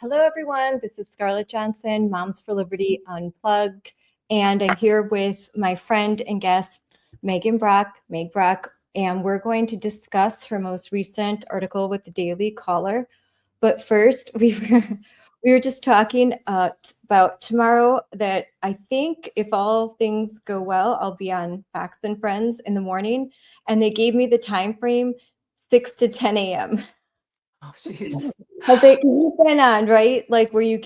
Hello, everyone. This is Scarlett Johnson, Moms for Liberty Unplugged, and I'm here with my friend and guest, Meg Brock, and we're going to discuss her most recent article with the Daily Caller. But first, we were just talking about tomorrow that I think if all things go well, I'll be on Fox and Friends in the morning, and they gave me the time frame 6 to 10 a.m. Oh, jeez. Have you've been on, right? Like where do you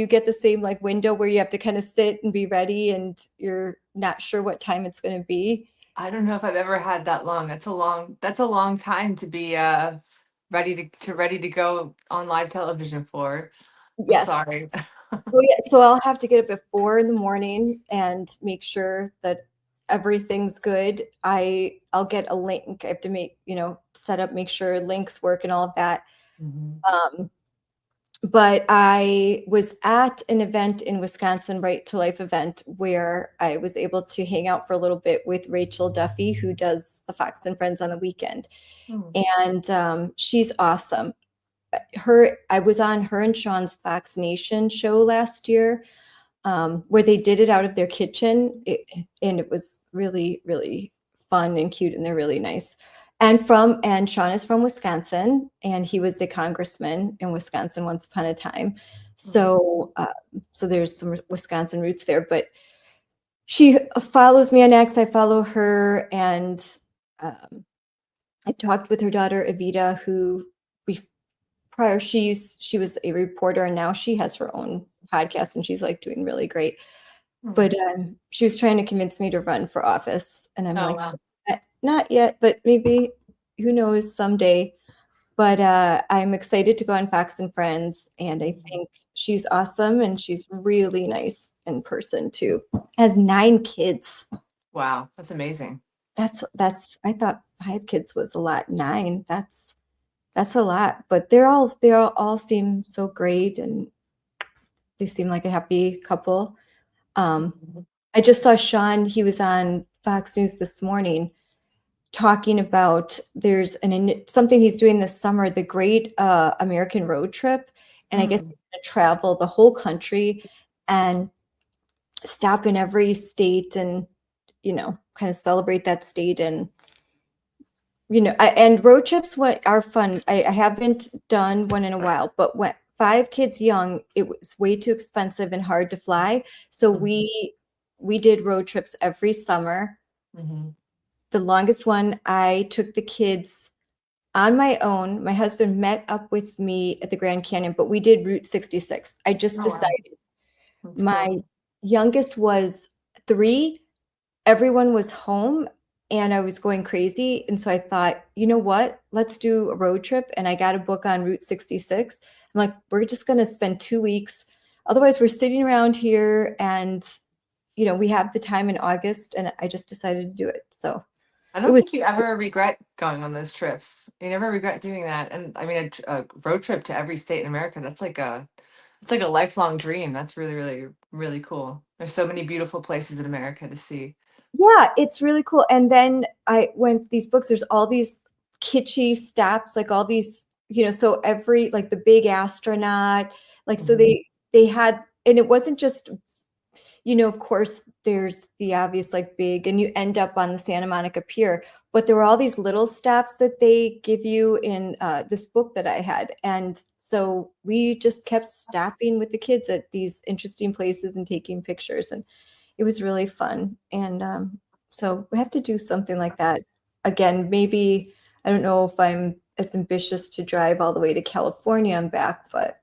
get the same like window where you have to kind of sit and be ready and you're not sure what time it's going to be? I don't know if I've ever had that long. That's a long time to be ready to go on live television for. I'm Yes. sorry. Well, yeah. So I'll have to get up at 4 in the morning and make sure that everything's good. I'll get a link. I have to set up, make sure links work and all of that. Mhm. But I was at an event in Wisconsin, Right to Life event, where I was able to hang out for a little bit with Rachel Duffy, who does the Fox and Friends on the weekend. Hmm. And she's awesome. I was on her and Sean's Fox Nation show last year, where they did it out of their kitchen. And it was really, really fun and cute, and they're really nice. And Sean is from Wisconsin, and he was a congressman in Wisconsin once upon a time. So there's some Wisconsin roots there. But she follows me on X. I follow her, and I talked with her daughter Evita, who she was a reporter, and now she has her own podcast, and she's like doing really great. But she was trying to convince me to run for office, and I'm Oh, like, wow. not yet, but maybe, who knows, someday. But I'm excited to go on Fox and Friends, and I think she's awesome, and she's really nice in person too. Has 9 kids. Wow, that's amazing. I thought 5 kids was a lot. 9, that's a lot. But they all seem so great, and they seem like a happy couple. I just saw Sean, he was on Fox News this morning talking about there's something he's doing this summer, the Great American Road Trip. And I guess he's going to travel the whole country and stop in every state and, kind of celebrate that state. And, and road trips are fun. I haven't done one in a while, but when 5 kids young, it was way too expensive and hard to fly. So we did road trips every summer. The longest one, I took the kids on my own. My husband met up with me at the Grand Canyon, but we did Route 66. I just decided. My youngest was 3. Everyone was home, and I was going crazy. And so I thought, you know what? Let's do a road trip. And I got a book on Route 66. I'm like, we're just going to spend 2 weeks. Otherwise, we're sitting around here, and we have the time in August, and I just decided to do it. So I don't think you ever regret going on those trips. You never regret doing that. And I mean, a road trip to every state in America, it's like a lifelong dream. That's really, really, really cool. There's so many beautiful places in America to see. Yeah, it's really cool. And then I went these books, there's all these kitschy stops, like all these, so every, like the big astronaut, like, so they had, and it wasn't just, of course, there's the obvious, like big, and you end up on the Santa Monica Pier, but there were all these little stops that they give you in this book that I had. And so we just kept stopping with the kids at these interesting places and taking pictures, and it was really fun. And so we have to do something like that again. Maybe, I don't know if I'm as ambitious to drive all the way to California and back, but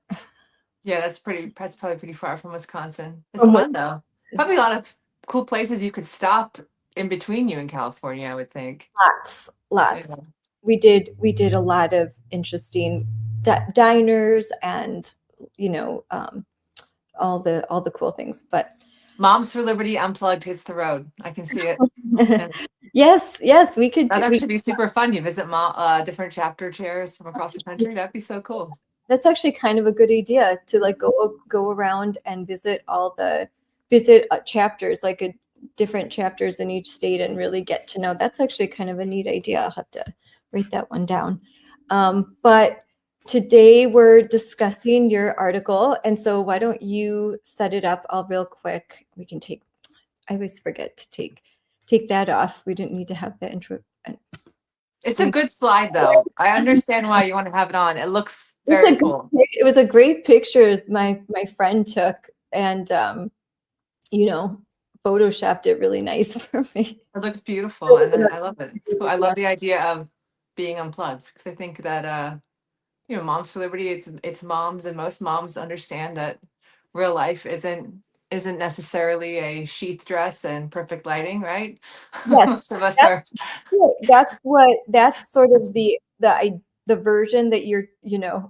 Yeah, that's probably pretty far from Wisconsin. It's fun though. Probably a lot of cool places you could stop in between you in California, I would think. Lots. Yeah. We did a lot of interesting diners and all the cool things. But Moms for Liberty Unplugged hits the road. I can see it. Yeah. Yes, we could. That'd actually be super fun. You visit different chapter chairs from across the country. That'd be so cool. That's actually kind of a good idea to like go around and visit chapters, like different chapters in each state, and really get to know. That's actually kind of a neat idea. I'll have to write that one down. But Today we're discussing your article, and so why don't you set it up? I'll real quick. We can take. I always forget to take that off. We didn't need to have the intro. It's a good slide though. I understand why you want to have it on. It looks very cool. It was a great picture my friend took, and photoshopped it really nice for me. It looks beautiful, and I love it. It's cool. I love the idea of being unplugged because I think that Moms for Liberty, it's moms, and most moms understand that real life isn't necessarily a sheath dress and perfect lighting, right? Yes, Most of us are. that's sort of the version that you're,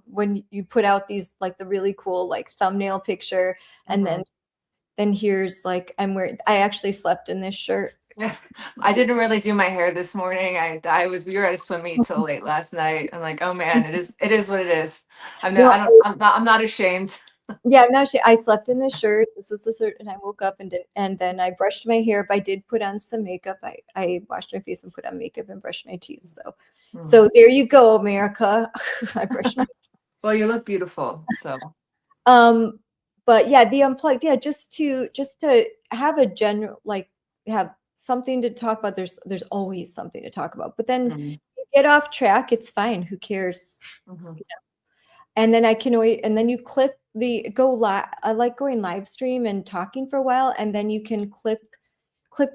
when you put out these like the really cool like thumbnail picture, and then here's like I actually slept in this shirt. Yeah, I didn't really do my hair this morning. We were at a swim meet till late last night. I'm like, oh man, it is what it is. No, I'm not ashamed. Yeah, I'm not sure. I slept in this shirt. This is the shirt, and I woke up and then I brushed my hair. But I did put on some makeup. I washed my face and put on makeup and brushed my teeth. So there you go, America. I brushed my. Well, you look beautiful. So. But yeah, the unplugged. Yeah, just to have a general have something to talk about. There's always something to talk about. But then you get off track. It's fine. Who cares? And then and then you clip go live. I like going live stream and talking for a while, and then you can clip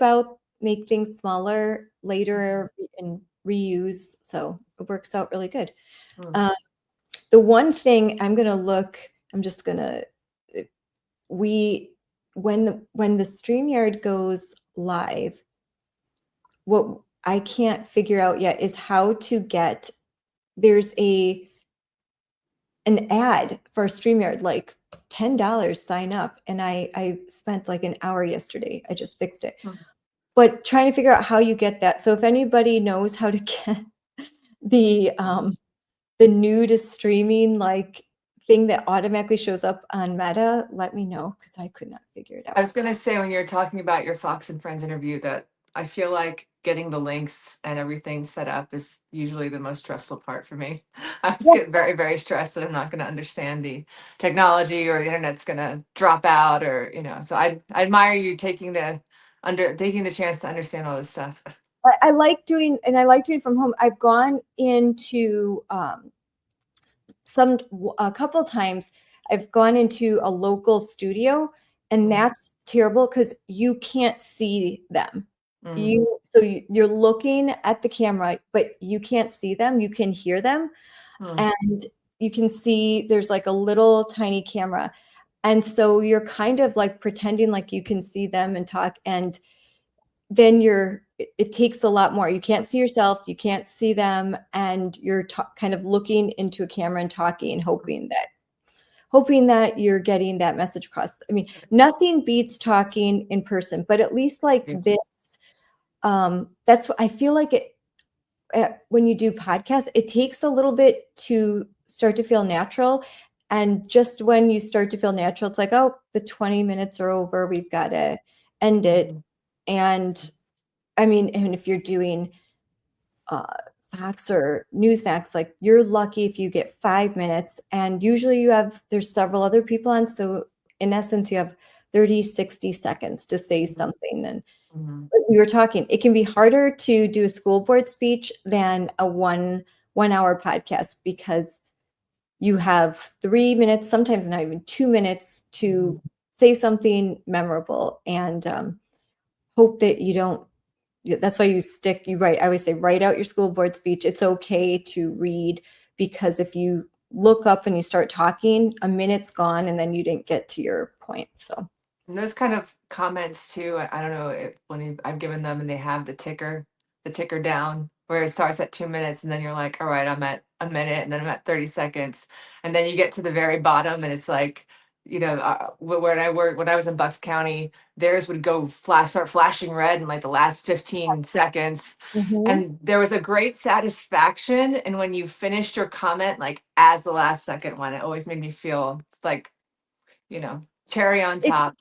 out, make things smaller later and reuse. So it works out really good. The one thing I'm just gonna, when the StreamYard goes live, what I can't figure out yet is how to get, there's an ad for StreamYard, like $10, sign up. And I spent like an hour yesterday. I just fixed it. But trying to figure out how you get that. So if anybody knows how to get the new to streaming like thing that automatically shows up on Meta, let me know, because I could not figure it out. I was gonna say, when you're talking about your Fox and Friends interview, that I feel like getting the links and everything set up is usually the most stressful part for me. I was getting very, very stressed that I'm not going to understand the technology, or the internet's going to drop out, or So I admire you taking the chance to understand all this stuff. I like doing from home. I've gone into a couple times. I've gone into a local studio, and that's terrible because you can't see them. You're looking at the camera, but you can't see them. You can hear them, and you can see there's like a little tiny camera, and so you're kind of like pretending like you can see them and talk, and then it takes a lot more. You can't see yourself, you can't see them, and you're kind of looking into a camera and talking, hoping that you're getting that message across. I mean, nothing beats talking in person, but at least like this, that's what I feel like when you do podcasts, it takes a little bit to start to feel natural. And just when you start to feel natural, it's like, oh, the 20 minutes are over. We've got to end it. And I mean, and if you're doing Fox or Newsmax, like you're lucky if you get 5 minutes, and usually there's several other people on. So in essence, you have 30, 60 seconds to say something. And we were talking, it can be harder to do a school board speech than a one hour podcast, because you have 3 minutes, sometimes not even 2 minutes, to say something memorable, and hope that you don't. That's why you write. I always say, write out your school board speech. It's okay to read, because if you look up and you start talking, a minute's gone and then you didn't get to your point. So. And those kind of comments too, I don't know if I've given them and they have the ticker down where it starts at 2 minutes, and then you're like, all right, I'm at a minute, and then I'm at 30 seconds. And then you get to the very bottom, and it's like, when I was in Bucks County, theirs would start flashing red in like the last 15 seconds. And there was a great satisfaction. And when you finished your comment, like as the last second one, it always made me feel like, cherry on top.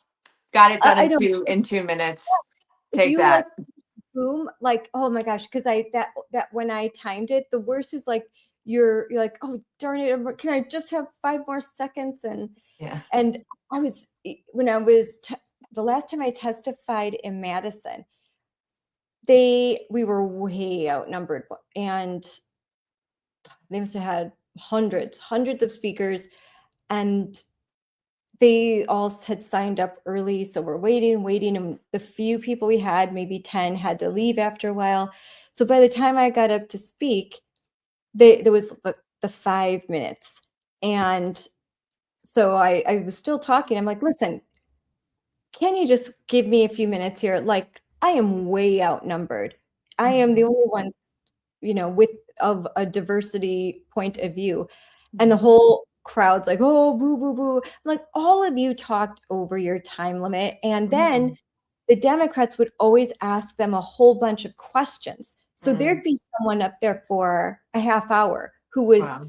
Got it done in 2 minutes. Take that. Like, boom, like, oh my gosh, because that when I timed it, the worst is like you're like, oh darn it, can I just have 5 more seconds? Yeah. And I was when I was the last time I testified in Madison, we were way outnumbered, and they must have had hundreds of speakers, and they all had signed up early. So we're waiting. And the few people we had, maybe 10, had to leave after a while. So by the time I got up to speak, there was the 5 minutes. And so I was still talking. I'm like, listen, can you just give me a few minutes here? Like, I am way outnumbered. I am the only one, with of a diversity point of view. And the whole crowd's like, oh, boo, boo, boo. I'm like, all of you talked over your time limit. And then the Democrats would always ask them a whole bunch of questions. So there'd be someone up there for a half hour who was Wow.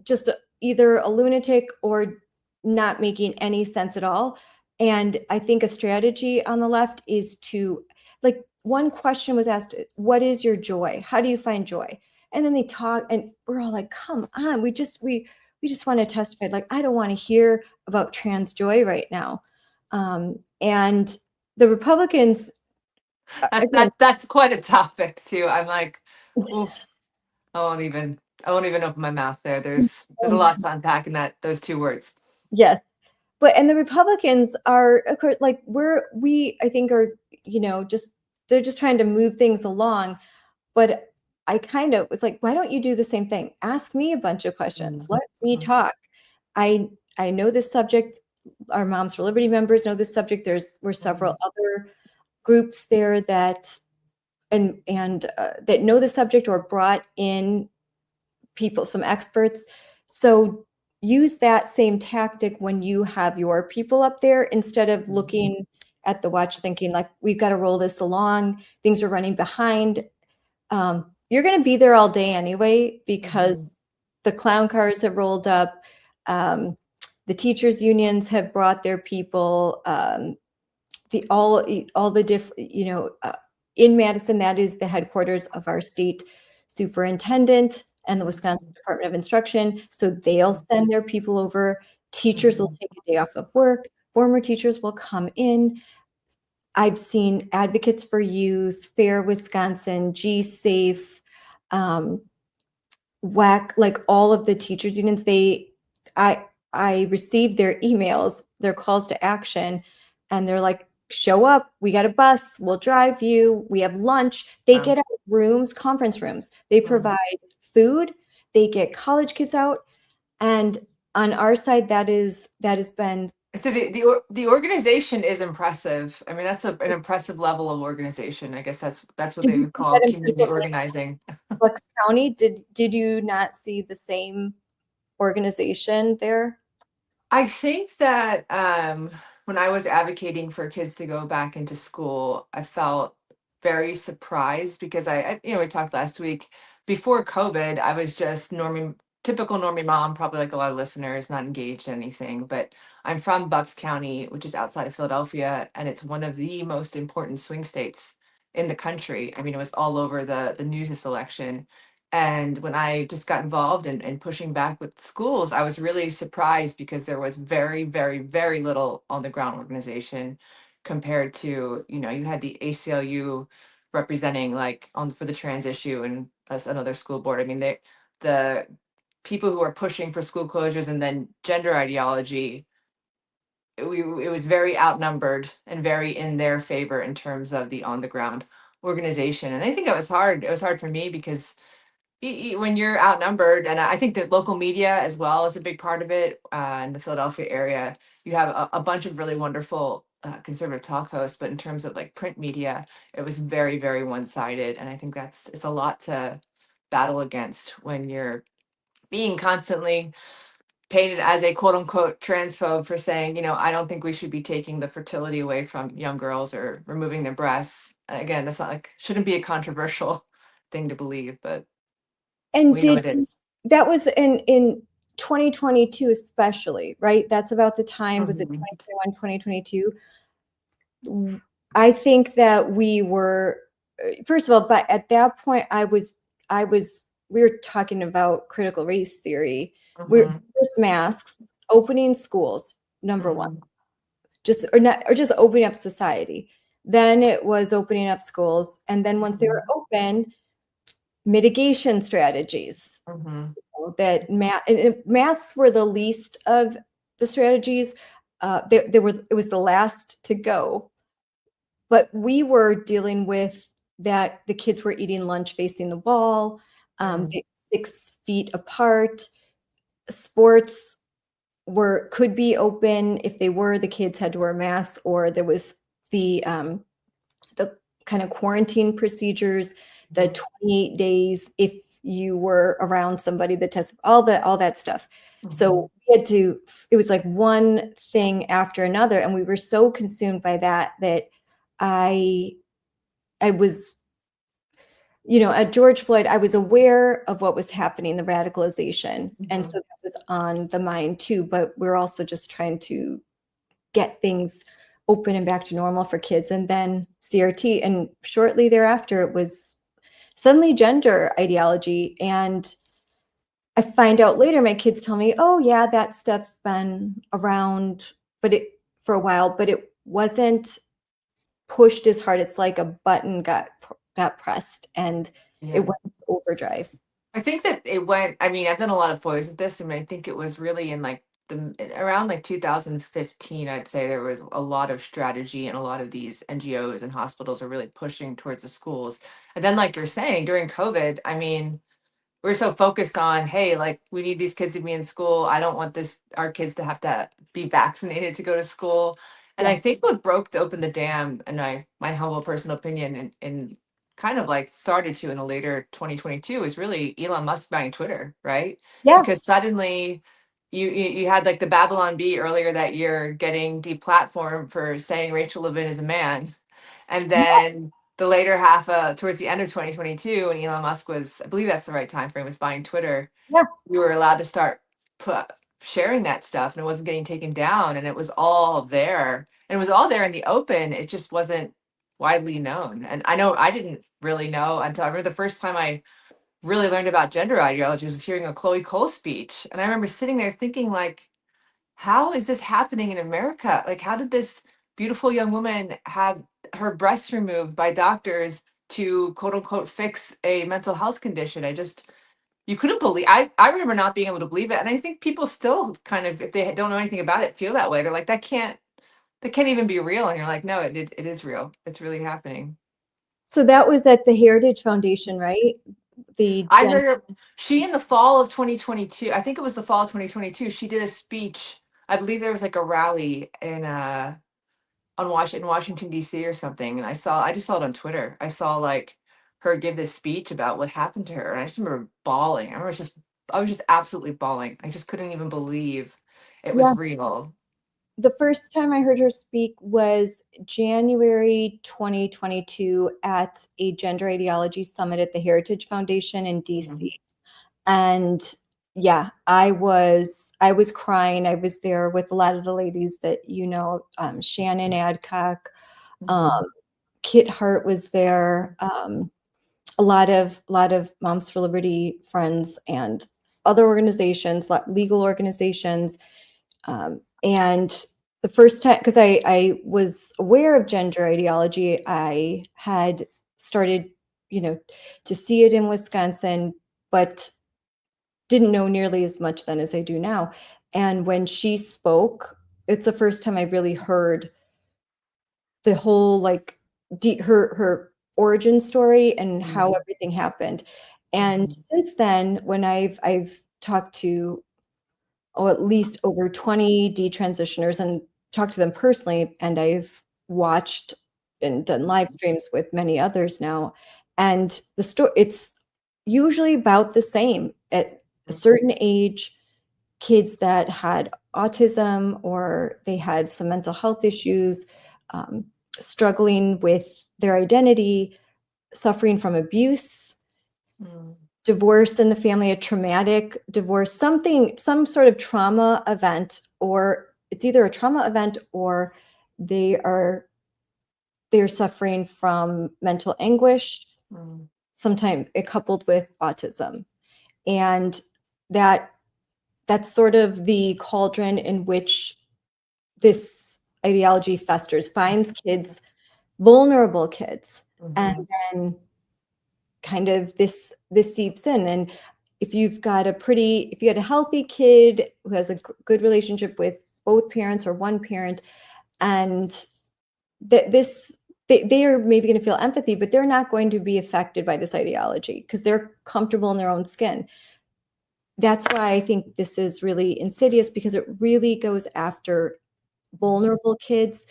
just either a lunatic or not making any sense at all. And I think a strategy on the left is to, like, one question was asked, what is your joy? How do you find joy? And then they talk, and we're all like, come on, we just want to testify. Like, I don't want to hear about trans joy right now. And the Republicans, again, That's quite a topic too. I'm like, oof, I won't even open my mouth there. There's a lot to unpack in those two words. yes. And the Republicans are, of course, like I think are, they're just trying to move things along. But I kind of was like, why don't you do the same thing? Ask me a bunch of questions. Let me talk. I know this subject. Our Moms for Liberty members know this subject. Were several other groups there that that know the subject or brought in people, some experts. So use that same tactic when you have your people up there, instead of looking at the watch thinking like, we've got to roll this along. Things are running behind. You're going to be there all day anyway, because the clown cars have rolled up. The teachers unions have brought their people. All the different, in Madison, that is the headquarters of our state superintendent and the Wisconsin Department of Instruction. So they'll send their people over. Teachers will take a day off of work. Former teachers will come in. I've seen Advocates for Youth, Fair Wisconsin, G Safe, WAC, like all of the teachers unions. I received their emails, their calls to action, and they're like, show up, we got a bus, we'll drive you, we have lunch. They get out rooms, conference rooms. They provide food, they get college kids out. And on our side, that has been. So the organization is impressive. I mean, that's an impressive level of organization. I guess that's what Did they you would see call that in community people like organizing. Bucks County? Did you not see the same organization there? I think that when I was advocating for kids to go back into school, I felt very surprised because we talked last week. Before COVID, I was just typical normie mom, probably like a lot of listeners, not engaged in anything. But I'm from Bucks County, which is outside of Philadelphia, and it's one of the most important swing states in the country. I mean, it was all over the news this election. And when I just got involved in pushing back with schools, I was really surprised because there was very, very, very little on the ground organization compared to, you had the ACLU representing like for the trans issue and us another school board. I mean, the people who are pushing for school closures and then gender ideology, it was very outnumbered and very in their favor in terms of the on the ground organization. And I think it was hard. It was hard for me because when you're outnumbered, and I think that local media as well is a big part of it. In the Philadelphia area, you have a bunch of really wonderful conservative talk hosts, but in terms of like print media, it was very, very one-sided, and I think it's a lot to battle against when you're being constantly painted as a quote unquote transphobe for saying, I don't think we should be taking the fertility away from young girls or removing their breasts. Again, that's not like shouldn't be a controversial thing to believe, but And we know it is. that was in 2022 especially, right? That's about the time, was it Mhm. 2021, 2022? I think that we were, first of all, but at that point I was we were talking about critical race theory. We're Mhm. first masks, opening schools, number one, Mhm. just opening up society. Then it was opening up schools, and then once they were Mhm. open, mitigation strategies. Mhm. That masks were the least of the strategies. They were, it was the last to go, but we were dealing with that the kids were eating lunch facing the wall, Mhm. 6 feet apart. Sports could be open. If they were, the kids had to wear masks, or there was the kind of quarantine procedures, the Mhm. 28 days if you were around somebody that tested, all that stuff. Mhm. So we had to, it was like one thing after another, and we were so consumed by that I I was, at George Floyd, I was aware of what was happening, the radicalization. And so Mhm. that was on the mind too, but we're also just trying to get things open and back to normal for kids. And then CRT. And shortly thereafter, it was suddenly gender ideology. And I find out later, my kids tell me, oh, yeah, that stuff's been around, for a while, but it wasn't pushed as hard. It's like a button got pressed and it Yeah. went into overdrive. I think that it went, I mean, I've done a lot of foils with this. I mean, I think it was really in like around like 2015, I'd say there was a lot of strategy and a lot of these NGOs and hospitals are really pushing towards the schools. And then, like you're saying, during COVID, I mean, we're so focused on, hey, like we need these kids to be in school. I don't want our kids to have to be vaccinated to go to school. And Yeah. I think what broke open the dam, and my humble personal opinion, and kind of like started to in the later 2022 is really Elon Musk buying Twitter, right? Yeah. Because suddenly you had like the Babylon Bee earlier that year getting deplatformed for saying Rachel Levine is a man. And Yeah. then the later half, towards the end of 2022, when Elon Musk was, I believe that's the right time frame, was buying Twitter, Yeah. we were allowed to start put, sharing that stuff, and it wasn't getting taken down, and it was all there, and it was all there in the open. It just wasn't widely known. And I know I didn't really know until I remember the first time I really learned about gender ideology was hearing a Chloe Cole speech, and I remember sitting there thinking like, how is this happening in America? Like, how did this beautiful young woman have her breasts removed by doctors to quote unquote fix a mental health condition? You couldn't believe, I remember not being able to believe it. And I think people still kind of, if they don't know anything about it, feel that way. They're like, that can't even be real. And you're like, no, it is real. It's really happening. So that was at the Heritage Foundation, right? The I Gen. heard she in the fall of 2022, I think it was the fall of 2022, she did a speech. I believe there was like a rally in Washington D.C. or something, and I just saw it on Twitter. I saw like her give this speech about what happened to her, and I just remember bawling. I was just absolutely bawling. I just couldn't even believe it Yeah. was real. The first time I heard her speak was January 2022 at a gender ideology summit at the Heritage Foundation in Mhm. DC. And yeah, I was crying. I was there with a lot of the ladies that Shannon Adcock, um, Mhm. Kit Hart was there, a lot of Moms for Liberty friends and other organizations, legal organizations. And the first time, because I was aware of gender ideology, I had started, to see it in Wisconsin, but didn't know nearly as much then as I do now. And when she spoke, it's the first time I really heard the whole like her origin story and how Mhm. everything happened. And Mhm. since then, when I've talked to at least over 20 detransitioners and talked to them personally, and I've watched and done live streams with many others now. And the story, it's usually about the same at a certain age. Kids that had autism or they had some mental health issues, um, struggling with their identity, suffering from abuse, Mhm. divorce in the family, a traumatic divorce, some sort of trauma event, or it's either a trauma event or they are they're suffering from mental anguish, Mhm. sometimes it coupled with autism. And that's sort of the cauldron in which this ideology festers, finds kids, vulnerable kids, and Mhm. then kind of this seeps in. And if you've got if you got a healthy kid who has a good relationship with both parents or one parent, and that they are maybe going to feel empathy, but they're not going to be affected by this ideology because they're comfortable in their own skin. That's why I think this is really insidious, because it really goes after vulnerable kids.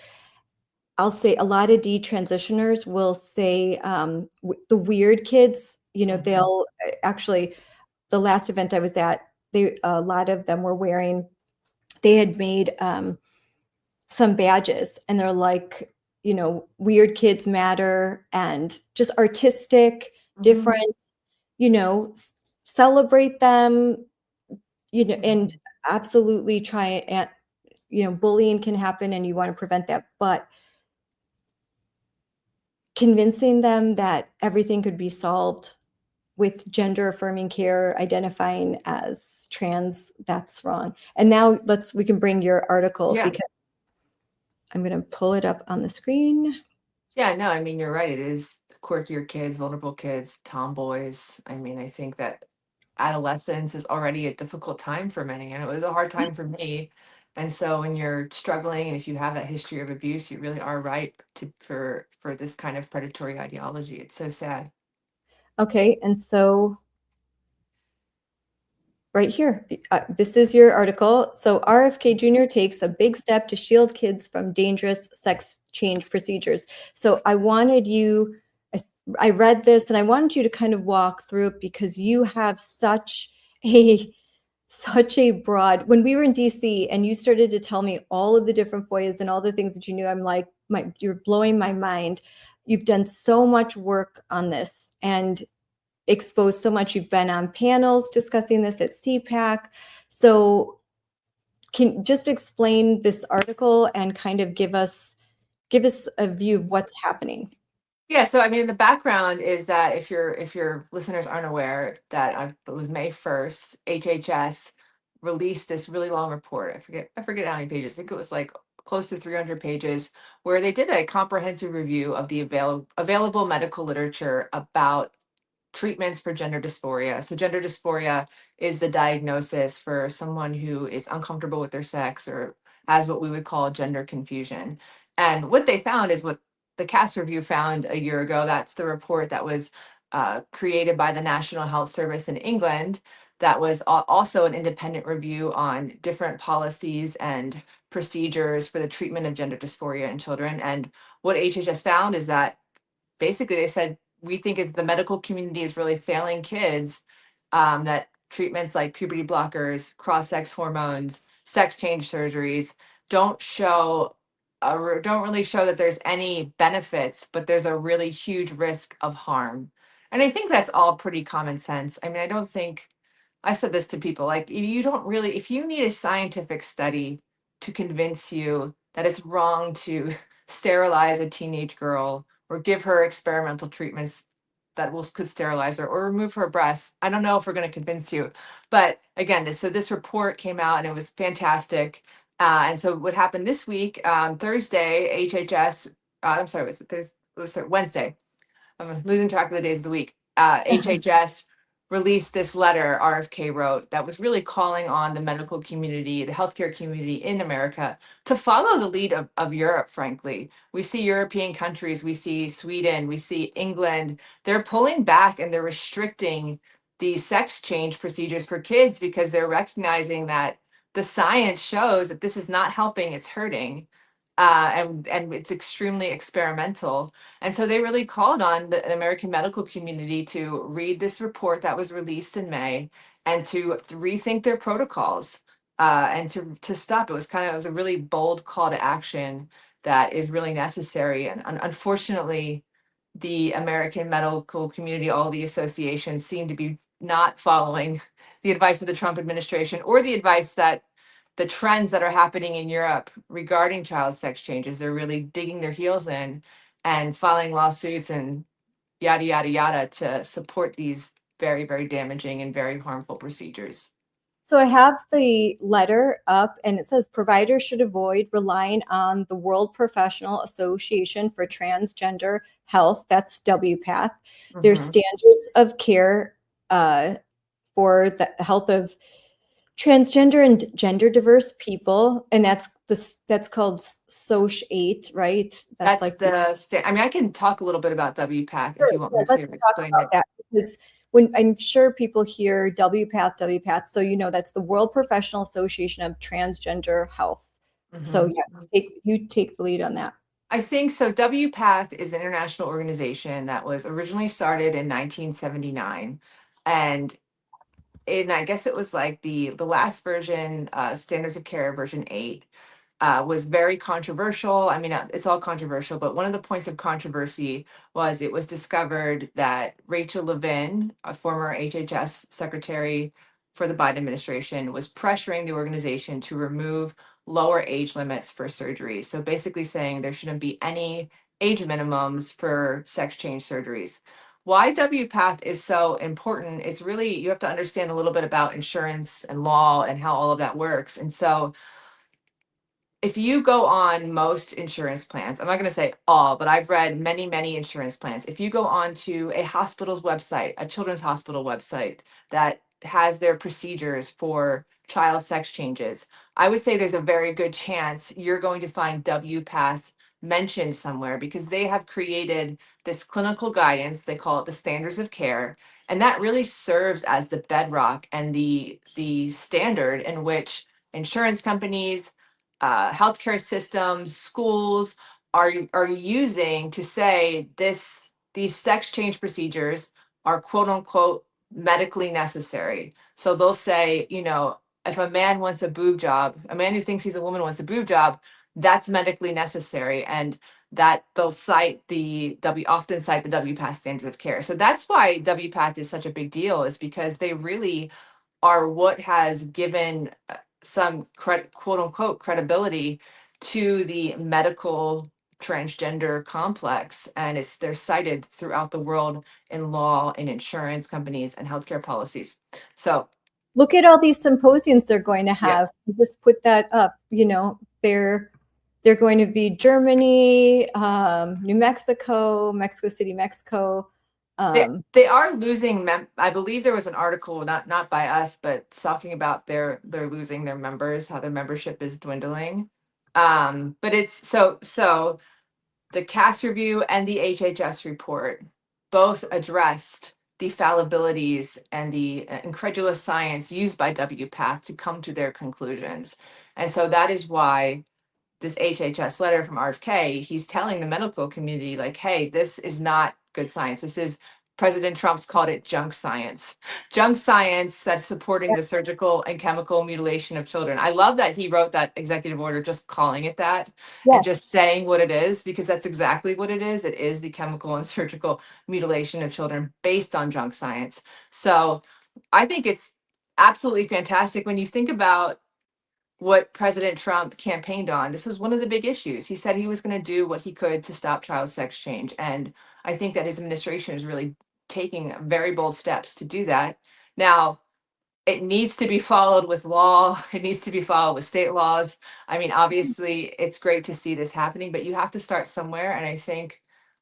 I'll say a lot of detransitioners will say the weird kids, they'll actually, the last event I was at, a lot of them were wearing, they had made some badges, and they're like, weird kids matter, and just artistic, Mhm. different, celebrate them, and absolutely try and, bullying can happen and you want to prevent that, but convincing them that everything could be solved with gender affirming care, identifying as trans, that's wrong. And now we can bring your article, Yeah. because I'm going to pull it up on the screen. Yeah, no, I mean, you're right. It is quirkier kids, vulnerable kids, tomboys. I mean, I think that adolescence is already a difficult time for many, and it was a hard time for me. And so when you're struggling and if you have that history of abuse, you really are right for this kind of predatory ideology. It's so sad. Okay, and so right here, this is your article. So RFK Jr. takes a big step to shield kids from dangerous sex change procedures. So I read this and I wanted you to kind of walk through it, because you have a such a broad, when we were in DC and you started to tell me all of the different FOIAs and all the things that you knew, I'm like, you're blowing my mind. You've done so much work on this and exposed so much. You've been on panels discussing this at CPAC. So can just explain this article and kind of give us a view of what's happening. Yeah, so I mean, the background is that if your listeners aren't aware, that it was May 1st, HHS released this really long report. I forget how many pages. I think it was like close to 300 pages, where they did a comprehensive review of the available medical literature about treatments for gender dysphoria. So, gender dysphoria is the diagnosis for someone who is uncomfortable with their sex or has what we would call gender confusion. And what they found is what the CAS review found a year ago. That's the report that was created by the National Health Service in England. That was also an independent review on different policies and procedures for the treatment of gender dysphoria in children. And what HHS found is that basically they said we think is the medical community is really failing kids, that treatments like puberty blockers, cross-sex hormones, sex change surgeries don't show don't really show that there's any benefits, but there's a really huge risk of harm. And I think that's all pretty common sense. I mean, I don't think I said this to people, like, you don't really, if you need a scientific study to convince you that it's wrong to sterilize a teenage girl or give her experimental treatments that could sterilize her or remove her breasts, I don't know if we're going to convince you. But again, this report came out and it was fantastic. And so what happened this week, Thursday, HHS, I'm sorry, it was Wednesday. I'm losing track of the days of the week. HHS released this letter RFK wrote that was really calling on the medical community, the healthcare community in America to follow the lead of Europe, frankly. We see European countries, we see Sweden, we see England, they're pulling back and they're restricting these sex change procedures for kids because they're recognizing that the science shows that this is not helping, it's hurting. And it's extremely experimental. And so they really called on the American medical community to read this report that was released in May and to rethink their protocols, and to stop. It was a really bold call to action that is really necessary. And unfortunately, the American medical community, all the associations seem to be not following the advice of the Trump administration or the advice that the trends that are happening in Europe regarding child sex changes. They're really digging their heels in and filing lawsuits and yada, yada, yada to support these very, very damaging and very harmful procedures. So I have the letter up and it says providers should avoid relying on the World Professional Association for Transgender Health, that's WPATH, their Mhm. standards of care for the health of transgender and gender diverse people. And that's called SOCH 8, right? That's That's like I mean, I can talk a little bit about WPATH if sure, you want yeah, me to let's talk explain about it. that because when I'm sure people hear WPATH, so you know that's the World Professional Association of Transgender Health. So Mhm. yeah, you take the lead on that. I think so. WPATH is an international organization that was originally started in 1979, and I guess it was like the last version, Standards of Care version 8, was very controversial. I mean, it's all controversial, but one of the points of controversy was it was discovered that Rachel Levin, a former HHS secretary for the Biden administration, was pressuring the organization to remove lower age limits for surgery. So basically saying there shouldn't be any age minimums for sex change surgeries. Why WPATH is so important is really you have to understand a little bit about insurance and law and how all of that works. And so if you go on most insurance plans, I'm not going to say all, but I've read many, many insurance plans. If you go on to a hospital's website, a children's hospital website that has their procedures for child sex changes, I would say there's a very good chance you're going to find WPATH mentioned somewhere because they have created this clinical guidance. They call it the standards of care. And that really serves as the bedrock and the standard in which insurance companies, healthcare systems, schools are using to say these sex change procedures are quote unquote medically necessary. So they'll say, you know, if a man wants a boob job, a man who thinks he's a woman wants a boob job, that's medically necessary. And that they'll cite often cite the WPATH standards of care. So that's why WPATH is such a big deal, is because they really are what has given some quote unquote credibility to the medical transgender complex, and they're cited throughout the world in law and insurance companies and healthcare policies. So Look at all these symposiums they're going to yeah, have. Just put that up. You know, they're going to be Germany, New Mexico, Mexico City, Mexico. they are losing I believe there was an article, not by us, but talking about they're losing their members, how their membership is dwindling. But it's so the CAS review and the HHS report both addressed the fallibilities and the incredulous science used by WPATH to come to their conclusions. And so that is why this HHS letter from RFK, he's telling the medical community, like, hey, this is not good science. This is, President Trump's called it junk science that's supporting the surgical and chemical mutilation of children. I love that he wrote that executive order just calling it that and Yes. just saying what it is, because that's exactly what it is. It is the chemical and surgical mutilation of children based on junk science. So I think it's absolutely fantastic when you think about what President Trump campaigned on. This was one of the big issues. He said he was going to do what he could to stop child sex change. And I think that his administration is really taking very bold steps to do that. Now, it needs to be followed with law, it needs to be followed with state laws. I mean, obviously, it's great to see this happening, but you have to start somewhere. And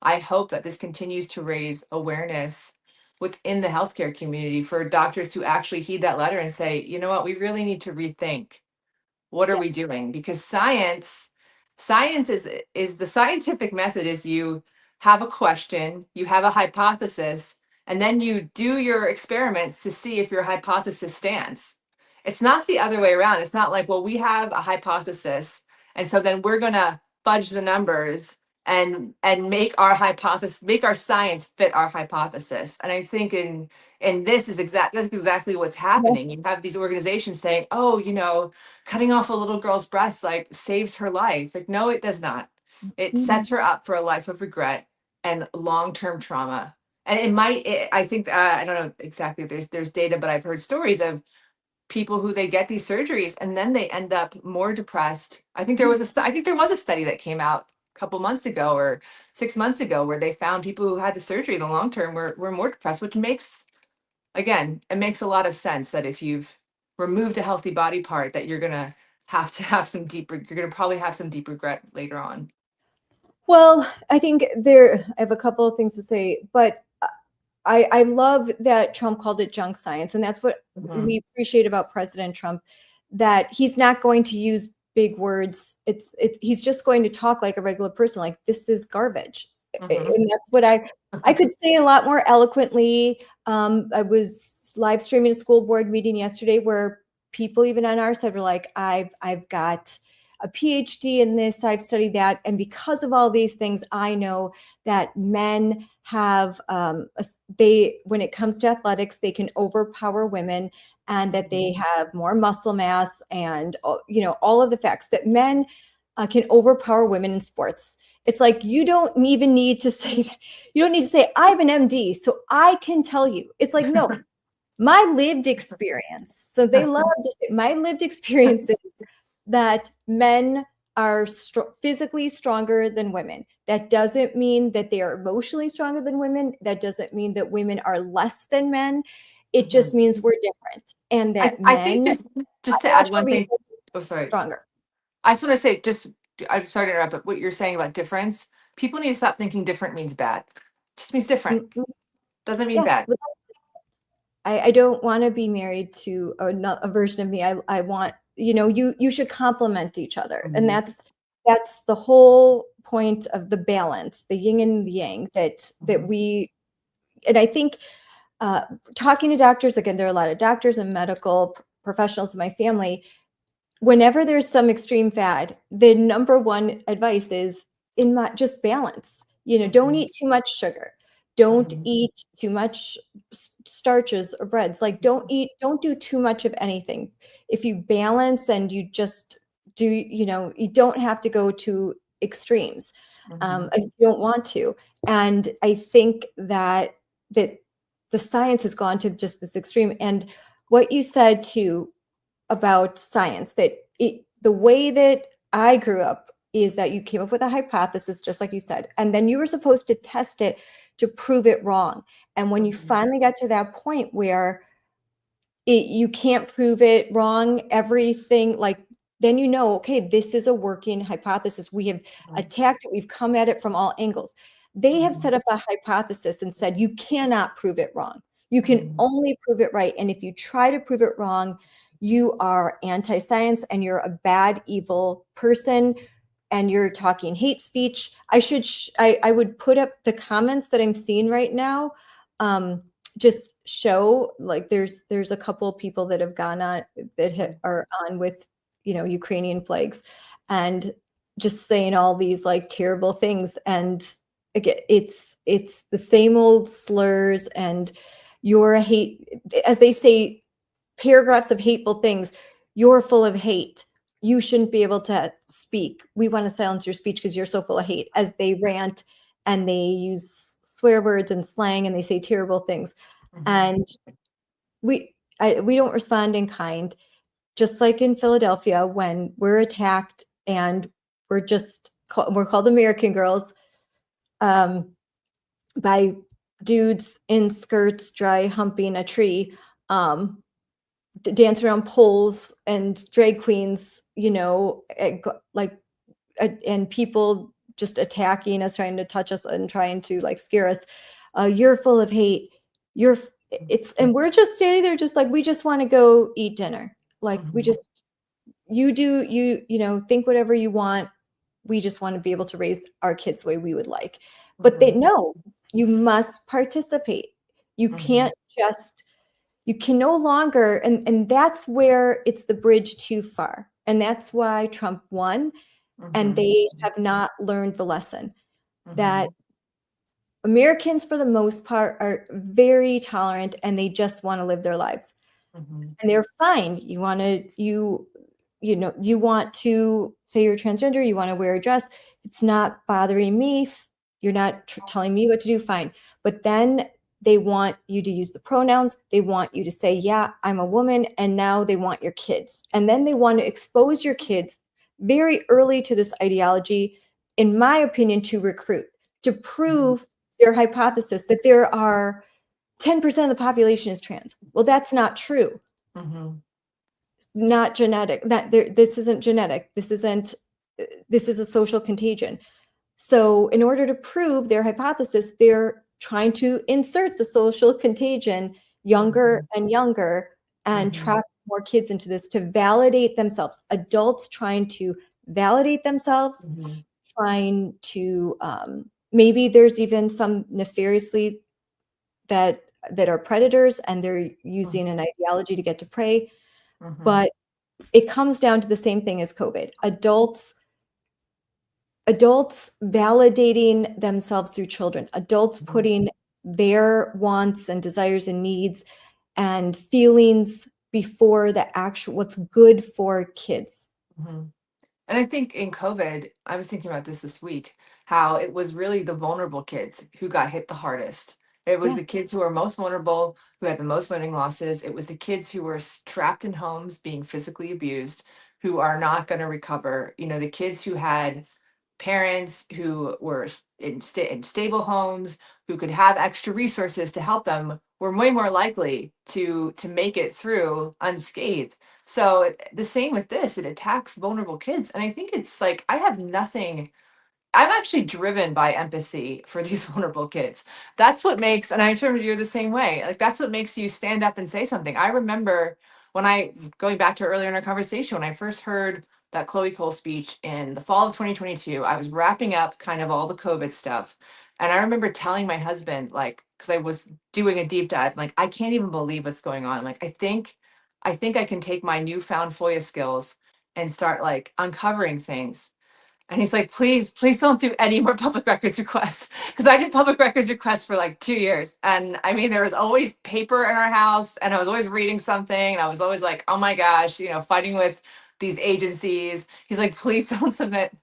I hope that this continues to raise awareness within the healthcare community for doctors to actually heed that letter and say, you know what, we really need to rethink what are Yeah. we doing? Because science is the scientific method is you have a question, you have a hypothesis, and then you do your experiments to see if your hypothesis stands. It's not the other way around. It's not like, well, we have a hypothesis, and so then we're gonna fudge the numbers and make our science fit our hypothesis. And I think that's exactly what's Yeah. happening. You have these organizations saying, oh, you know, cutting off a little girl's breast like saves her life. Like, no, it does not. It Mhm. sets her up for a life of regret and long-term trauma. And I think, I don't know exactly if there's data, but I've heard stories of people who they get these surgeries and then they end up more depressed. I think there was a study that came out a couple months ago or 6 months ago where they found people who had the surgery in the long term were more depressed, which makes again, it makes a lot of sense that if you've removed a healthy body part, that you're gonna have to have some deep. You're gonna probably have some deep regret later on. Well, I think I have a couple of things to say, but I love that Trump called it junk science. And that's what we appreciate about President Trump, that he's not going to use big words. He's just going to talk like a regular person, like this is garbage. And that's what I could say a lot more eloquently. I was live streaming a school board meeting yesterday where people even on our side were like, I've got a PhD in this, I've studied that. And because of all these things, I know that men have, when it comes to athletics, they can overpower women, and that they have more muscle mass, and, all of the facts that men can overpower women in sports. It's like, you don't even need to say that. You don't need to say, I have an MD, so I can tell you. It's like, no, my lived experience. So they love to say, my lived experience is that men are physically stronger than women. That doesn't mean that they are emotionally stronger than women. That doesn't mean that women are less than men. It just means we're different, and that I think men just to add one thing. Oh, sorry. Stronger. I just want to say, I'm sorry to interrupt, but what you're saying about difference, people need to stop thinking different means bad. It just means different. Doesn't mean bad. I don't want to be married to a version of me. I want, you should complement each other. And that's the whole point of the balance, the yin and the yang that we, and I think talking to doctors, again, there are a lot of doctors and medical professionals in my family. Whenever there's some extreme fad, the number one advice is just balance. Don't eat too much sugar. Don't eat too much starches or breads. Like, don't do too much of anything. If you balance and you just do, you don't have to go to extremes if you don't want to. And I think that the science has gone to just this extreme. And what you said too about science, that the way that I grew up is that you came up with a hypothesis, just like you said, and then you were supposed to test it to prove it wrong. And when you finally got to that point where you can't prove it wrong, everything, like, then okay, this is a working hypothesis. We have attacked it. We've come at it from all angles. They have set up a hypothesis and said, you cannot prove it wrong. You can only prove it right. And if you try to prove it wrong, you are anti-science and you're a bad, evil person, and you're talking hate speech. I would put up the comments that I'm seeing right now. Just show, like, there's a couple of people that have gone on that are on with, Ukrainian flags, and just saying all these like terrible things. And again, it's the same old slurs, and you're a hate, as they say, paragraphs of hateful things. You're full of hate. You shouldn't be able to speak. We want to silence your speech because you're so full of hate, as they rant and they use swear words and slang and they say terrible things. And we don't respond in kind, just like in Philadelphia when we're attacked and we're called American girls by dudes in skirts dry humping a tree, dance around poles, and drag queens, and people just attacking us, trying to touch us and trying to like scare us. You're full of hate. And we're just standing there just like, we just want to go eat dinner. Like, think whatever you want. We just want to be able to raise our kids the way we would like. But they know you must participate. You can't you can no longer, and that's where it's the bridge too far. And that's why Trump won. And they have not learned the lesson that Americans, for the most part, are very tolerant and they just want to live their lives. And they're fine. You want to say you're transgender, you want to wear a dress. It's not bothering me. You're not telling me what to do, fine. But then they want you to use the pronouns. They want you to say, yeah, I'm a woman. And now they want your kids. And then they want to expose your kids very early to this ideology, in my opinion, to recruit, to prove their hypothesis that there are 10% of the population is trans. Well, that's not true. Mhm. Not genetic. This isn't genetic. This is a social contagion. So in order to prove their hypothesis, they're trying to insert the social contagion younger and younger and trap more kids into this to validate themselves. Adults trying to validate themselves, Mhm. trying to maybe there's even some nefariously that are predators and they're using an ideology to get to prey. Mhm. But it comes down to the same thing as COVID. Adults validating themselves through children, adults Mhm. putting their wants and desires and needs and feelings before the actual what's good for kids. Mhm. And I think in COVID, I was thinking about this week, how it was really the vulnerable kids who got hit the hardest. It was Yeah. the kids who are most vulnerable, who had the most learning losses. It was the kids who were trapped in homes being physically abused, who are not going to recover. You know, the kids who had parents who were in stable homes, who could have extra resources to help them, were way more likely to make it through unscathed. So the same with this, it attacks vulnerable kids. And I think it's like, I have nothing, I'm actually driven by empathy for these vulnerable kids. That's what makes, and I'm sure you're the same way. Like that's what makes you stand up and say something. I remember when going back to earlier in our conversation, when I first heard that Chloe Cole speech in the fall of 2022, I was wrapping up kind of all the COVID stuff. And I remember telling my husband, like, because I was doing a deep dive, like, I can't even believe what's going on. Like, I think I can take my newfound FOIA skills and start like uncovering things. And he's like, please, please don't do any more public records requests. Because I did public records requests for like 2 years. And I mean, there was always paper in our house, and I was always reading something. And I was always like, oh my gosh, fighting with these agencies. He's like, please don't submit.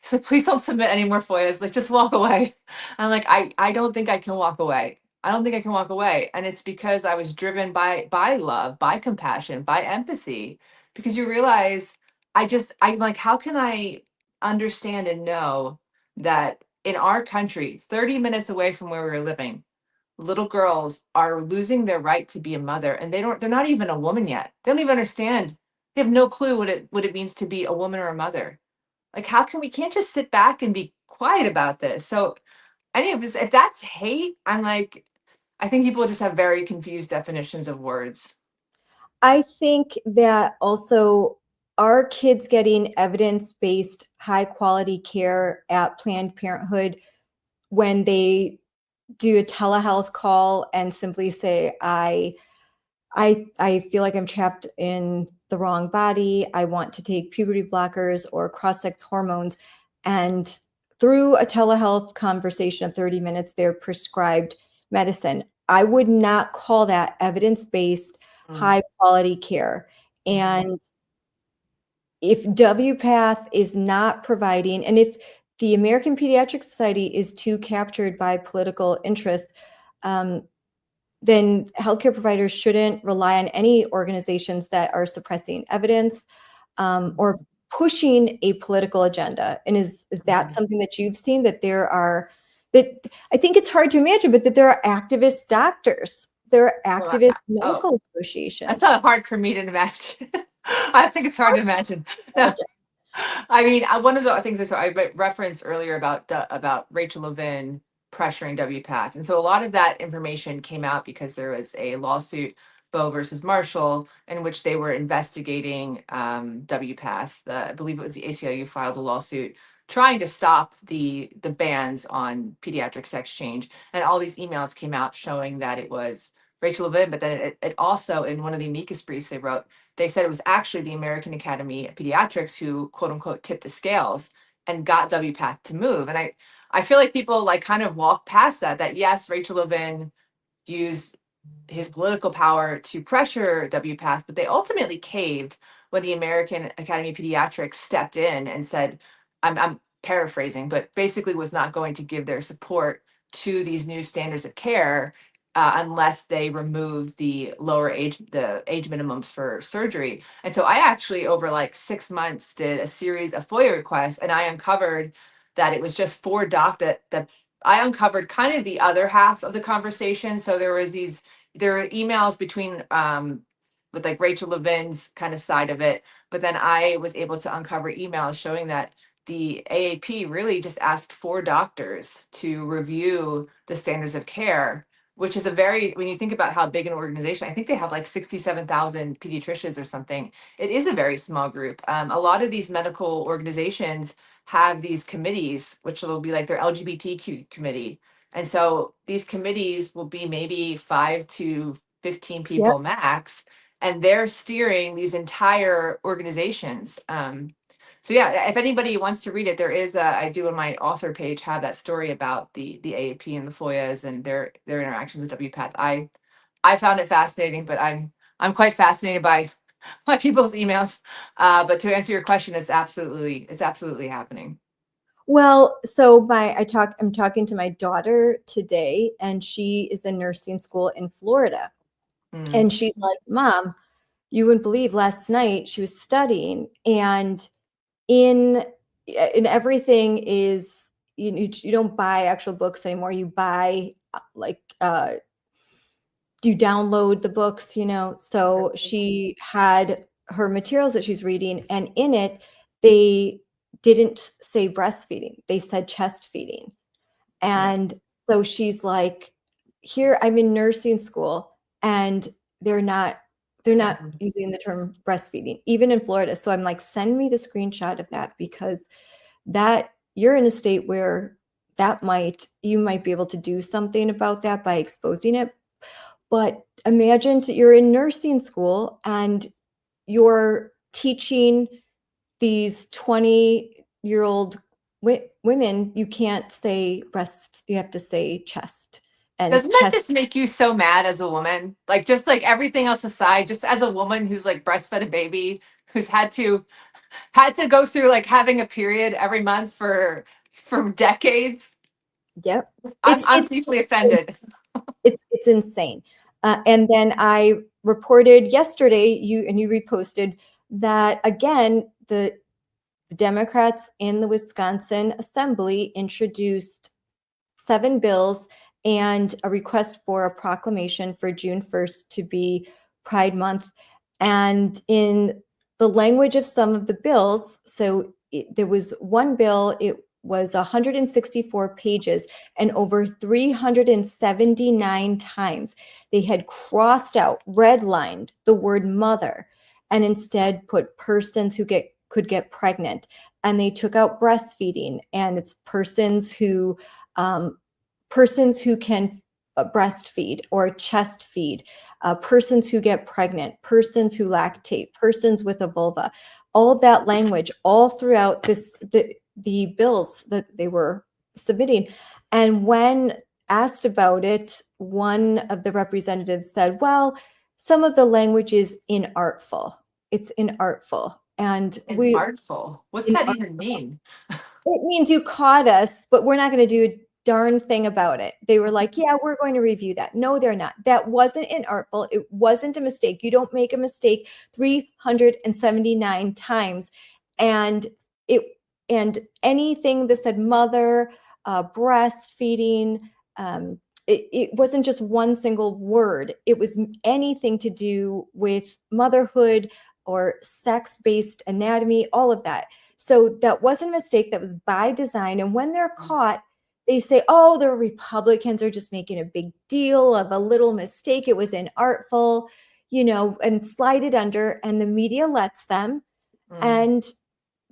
He's like, please don't submit any more FOIAs. Like, just walk away. I'm like, I don't think I can walk away. I don't think I can walk away. And it's because I was driven by love, by compassion, by empathy. Because you realize I'm like, how can I understand and know that in our country, 30 minutes away from where we were living, little girls are losing their right to be a mother, and they're not even a woman yet. They don't even understand. They have no clue what it means to be a woman or a mother. Like, how can we can't just sit back and be quiet about this? So any of this, if that's hate, I'm like, I think people just have very confused definitions of words. I think that also our kids getting evidence-based high quality care at Planned Parenthood when they do a telehealth call and simply say, I feel like I'm trapped in the wrong body. I want to take puberty blockers or cross-sex hormones. And through a telehealth conversation of 30 minutes, they're prescribed medicine. I would not call that evidence-based, Mm. high quality care. Mhm. And if WPATH is not providing, and if the American Pediatric Society is too captured by political interest, um, then healthcare providers shouldn't rely on any organizations that are suppressing evidence or pushing a political agenda. And is that Mhm. something that you've seen that there are that I think it's hard to imagine, but that there are activist doctors, there are Well, activist oh, medical that's associations. not hard for me to imagine. I think it's hard to imagine. No, Imagine. I mean, one of the things I referenced earlier about Rachel Levin pressuring WPATH, and so a lot of that information came out because there was a lawsuit, Boe versus Marshall, in which they were investigating WPATH. I believe it was the ACLU filed a lawsuit trying to stop the bans on pediatric sex change, and all these emails came out showing that it was Rachel Levin, but then it also, in one of the amicus briefs they wrote, they said it was actually the American Academy of Pediatrics who, quote unquote, tipped the scales and got WPATH to move. And I feel like people like kind of walk past that yes, Rachel Levin used his political power to pressure WPATH, but they ultimately caved when the American Academy of Pediatrics stepped in and said, I'm paraphrasing, but basically was not going to give their support to these new standards of care unless they removed the age minimums for surgery. And so I actually, over like 6 months, did a series of FOIA requests, and I uncovered that it was just four doc that I uncovered kind of the other half of the conversation. So there were emails between with like Rachel Levin's kind of side of it, but then I was able to uncover emails showing that the AAP really just asked 4 doctors to review the standards of care, which is a very, when you think about how big an organization, I think they have like 67,000 pediatricians or something. It is a very small group. A lot of these medical organizations have these committees, which will be like their LGBTQ committee. And so these committees will be maybe 5 to 15 Yep. people max, and they're steering these entire organizations. So yeah, if anybody wants to read it, there is I do on my author page have that story about the AAP and the FOIAs and their interactions with WPATH. I found it fascinating, but I'm quite fascinated by my people's emails. But to answer your question, it's absolutely happening. Well, so I'm talking to my daughter today, and she is in nursing school in Florida. Mm. And she's like, Mom, you wouldn't believe last night she was studying, and in everything is you don't buy actual books anymore. You buy like you download the books, So she had her materials that she's reading, and in it, they didn't say breastfeeding, they said chest feeding. Yeah. And so she's like, here, I'm in nursing school, and they're not they're not Mhm. using the term breastfeeding, even in Florida. So I'm like, send me the screenshot of that, because that you're in a state where you might be able to do something about that by exposing it. But imagine you're in nursing school and you're teaching these 20-year-old women, you can't say breast, you have to say chest. And Doesn't that chest, just make you so mad as a woman? Like just like everything else aside, just as a woman who's like breastfed a baby, who's had to go through like having a period every month for decades. yep. I'm It's I'm it's deeply offended. it's insane. And then I reported yesterday, you reposted that again, the Democrats in the Wisconsin Assembly introduced 7 bills and a request for a proclamation for June 1st to be Pride Month. And in the language of some of the bills, so there was one bill, it was 164 pages, and over 379 times they had crossed out, redlined the word mother, and instead put persons who could get pregnant. And they took out breastfeeding, and it's um, persons who can breastfeed or chest feed, persons who get pregnant, persons who lactate, persons with a vulva, all of that language all throughout the bills that they were submitting. And when asked about it, one of the representatives said, well, some of the language is inartful. It's inartful. And And artful. What's that even mean? it means you caught us, but we're not going to do a darn thing about it. They were like, yeah, we're going to review that. No, they're not. That wasn't inartful. It wasn't a mistake. You don't make a mistake 379 times. And it and anything that said mother, breastfeeding, it wasn't just one single word. It was anything to do with motherhood or sex-based anatomy, all of that. So that wasn't a mistake. That was by design. And when they're caught, they say, oh, the Republicans are just making a big deal of a little mistake. It was inartful, and slide it under. And the media lets them. Mm, And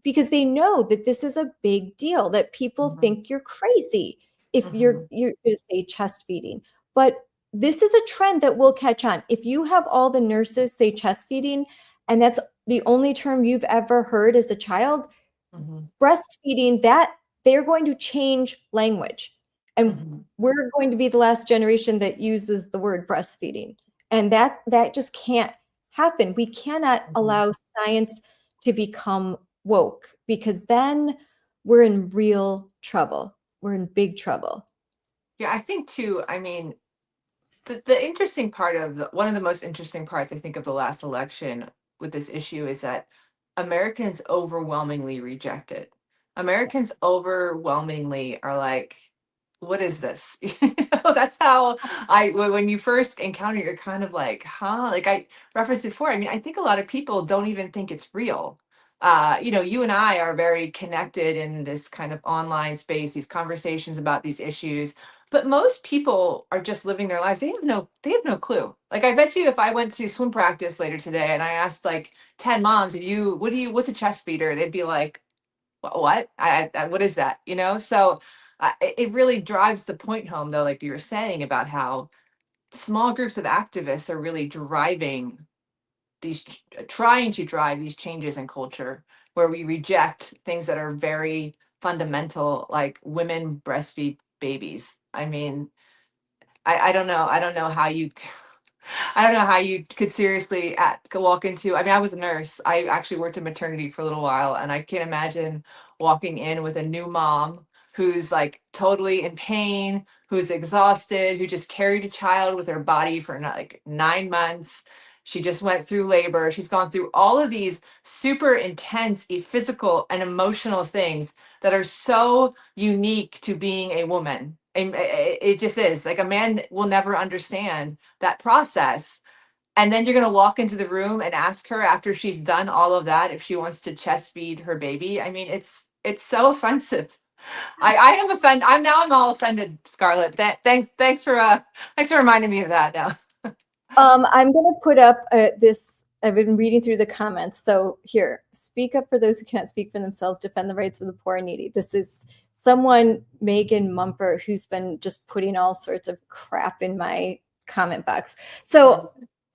because they know that this is a big deal, that people mhm, think you're crazy if mhm, you're going to say chest feeding. But this is a trend that will catch on. If you have all the nurses say chest feeding, and that's the only term you've ever heard as a child, mhm, breastfeeding, that they're going to change language, and mhm, we're going to be the last generation that uses the word breastfeeding, and that just can't happen. We cannot mhm. allow science to become woke, because then we're in real trouble. We're in big trouble. Yeah, I think too, I mean, the interesting part of one of the most interesting parts I think of the last election with this issue is that Americans overwhelmingly reject it. Yes. Americans overwhelmingly are like, what is this? That's how when you first encounter it, you're kind of like, huh? Like I referenced before, I mean, I think a lot of people don't even think it's real. You and I are very connected in this kind of online space, these conversations about these issues, but most people are just living their lives. They have no clue. Like I bet you if I went to swim practice later today and I asked like 10 moms, if you what's a chest feeder? They'd be like, what? What is that? So it really drives the point home, though, like you were saying about how small groups of activists are really trying to drive these changes in culture where we reject things that are very fundamental, like women breastfeed babies. I mean, I don't know. I don't know how you I don't know how you could seriously go walk into. I mean, I was a nurse. I actually worked in maternity for a little while, and I can't imagine walking in with a new mom who's like totally in pain, who's exhausted, who just carried a child with her body for like 9 months. She just went through labor. She's gone through all of these super intense physical and emotional things that are so unique to being a woman. And it just is like a man will never understand that process. And then you're going to walk into the room and ask her after she's done all of that if she wants to chest feed her baby. I mean, it's so offensive. I am offended. I'm all offended, Scarlett. Thanks for reminding me of that now. I'm going to put up this. I've been reading through the comments. So here, speak up for those who can't speak for themselves, defend the rights of the poor and needy. This is someone, Megan Mumper, who's been just putting all sorts of crap in my comment box. So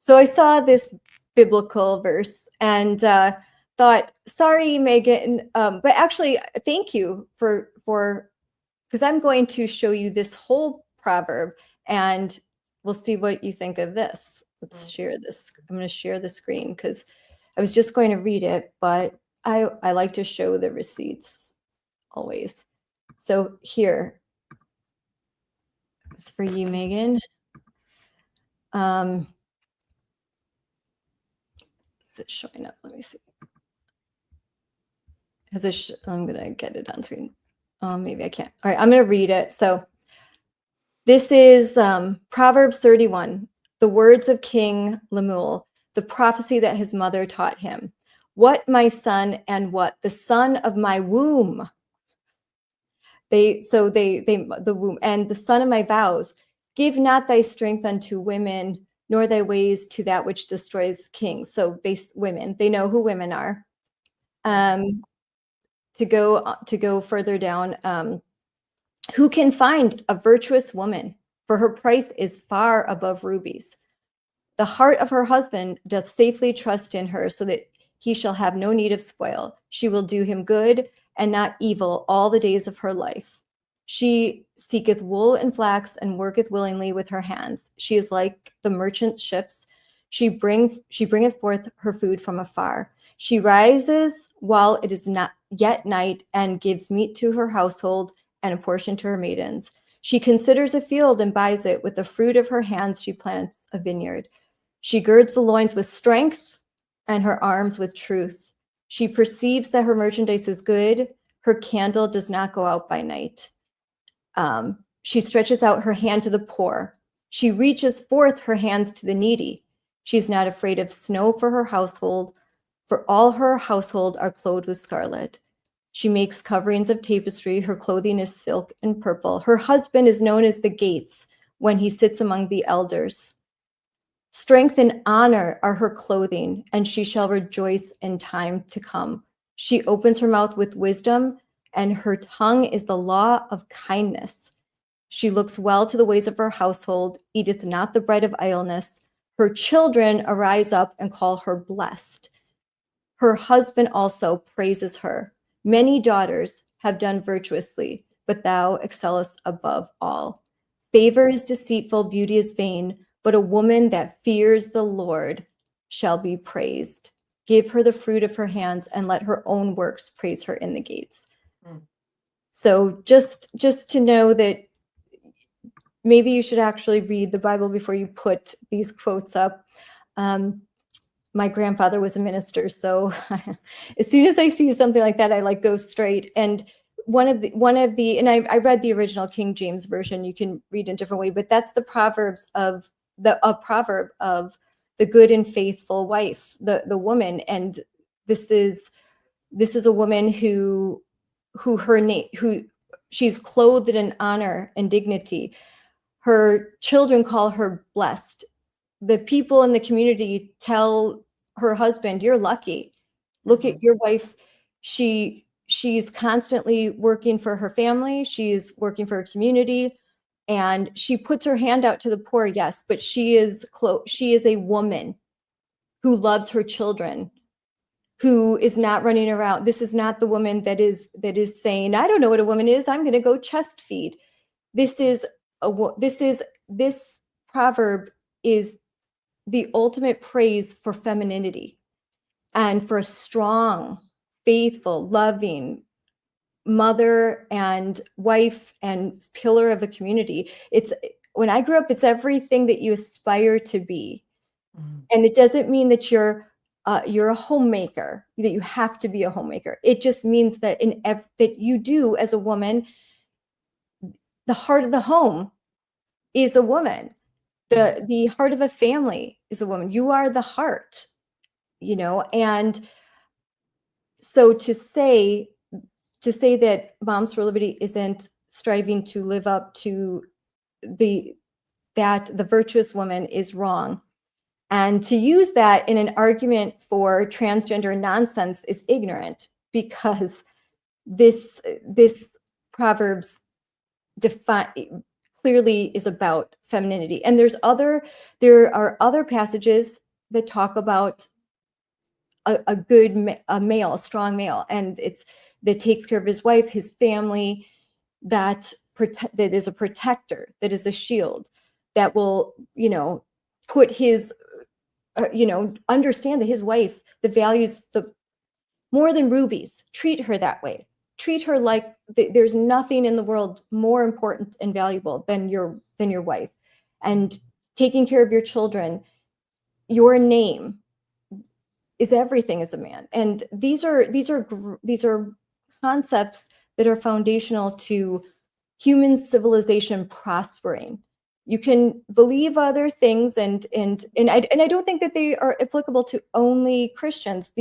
I saw this biblical verse and thought, sorry, Megan, but actually, thank you for because I'm going to show you this whole proverb and we'll see what you think of this. Let's share this. I'm going to share the screen because I was just going to read it, but I like to show the receipts always. So here, it's for you, Megan. Is it showing up? Let me see. I'm going to get it on screen. Maybe I can't. All right, I'm going to read it. So this is Proverbs 31, the words of King Lemuel, the prophecy that his mother taught him. What, my son, and what? The son of my womb. The womb, and the son of my vows. Give not thy strength unto women, nor thy ways to that which destroys kings. So they know who women are. To go further down, who can find a virtuous woman? For her price is far above rubies. The heart of her husband doth safely trust in her, so that he shall have no need of spoil. She will do him good and not evil all the days of her life. She seeketh wool and flax and worketh willingly with her hands. She is like the merchant ships. She bringeth forth her food from afar. She rises while it is not yet night and gives meat to her household and a portion to her maidens. She considers a field and buys it. With the fruit of her hands she plants a vineyard. She girds the loins with strength and her arms with truth. She perceives that her merchandise is good. Her candle does not go out by night. She stretches out her hand to the poor. She reaches forth her hands to the needy. She's not afraid of snow for her household, for all her household are clothed with scarlet. She makes coverings of tapestry. Her clothing is silk and purple. Her husband is known as the gates when he sits among the elders. Strength and honor are her clothing, and she shall rejoice in time to come. She opens her mouth with wisdom, and her tongue is the law of kindness. She looks well to the ways of her household, eateth not the bread of idleness. Her children arise up and call her blessed. Her husband also praises her. Many daughters have done virtuously, but thou excellest above all. Favor is deceitful, beauty is vain, but a woman that fears the Lord shall be praised. Give her the fruit of her hands, and let her own works praise her in the gates. So just to know that maybe you should actually read the Bible before you put these quotes up. My grandfather was a minister, so as soon as I see something like that, I go straight. And one of the, and I read the original King James version. You can read in a different way, but that's the proverbs of a proverb of the good and faithful wife, the woman. And this is a woman who her name who she's clothed in honor and dignity. Her children call her blessed. The people in the community tell her husband, "You're lucky. Look at your wife. She's constantly working for her family. She's working for her community, and she puts her hand out to the poor, yes, but she is a woman who loves her children, who is not running around. This is not the woman that is saying, I don't know what a woman is. I'm going to go chest feed. This proverb is the ultimate praise for femininity and for a strong, faithful, loving mother and wife and pillar of a community. It's when I grew up, it's everything that you aspire to be. And it doesn't mean that you're a homemaker, that you have to be a homemaker. It just means that that you do, as a woman, the heart of the home is a woman. The heart of a family is a woman. You are the heart, and so to say that Moms for Liberty isn't striving to live up to that the virtuous woman is wrong. And to use that in an argument for transgender nonsense is ignorant, because this Proverbs clearly is about femininity. And there are other passages that talk about a male, a strong male, and that takes care of his wife, his family, that is a protector, that is a shield, that will, put his understand that his wife, the values, more than rubies, treat her that way. Treat her like there's nothing in the world more important and valuable than your wife. And taking care of your children, your name is everything as a man. And these are concepts that are foundational to human civilization prospering. You can believe other things, and I don't think that they are applicable to only Christians.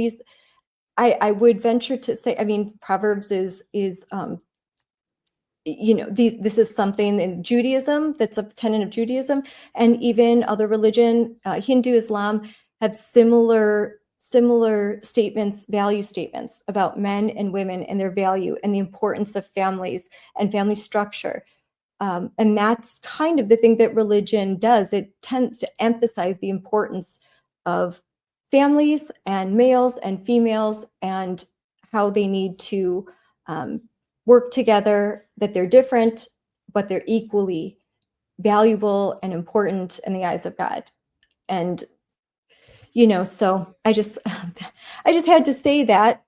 I would venture to say, I mean, Proverbs is this is something in Judaism that's a tenet of Judaism, and even other religion, Hindu, Islam, have similar statements, value statements about men and women and their value and the importance of families and family structure. And that's kind of the thing that religion does. It tends to emphasize the importance of families and males and females and how they need to work together, that they're different, but they're equally valuable and important in the eyes of God. And, so I just had to say that.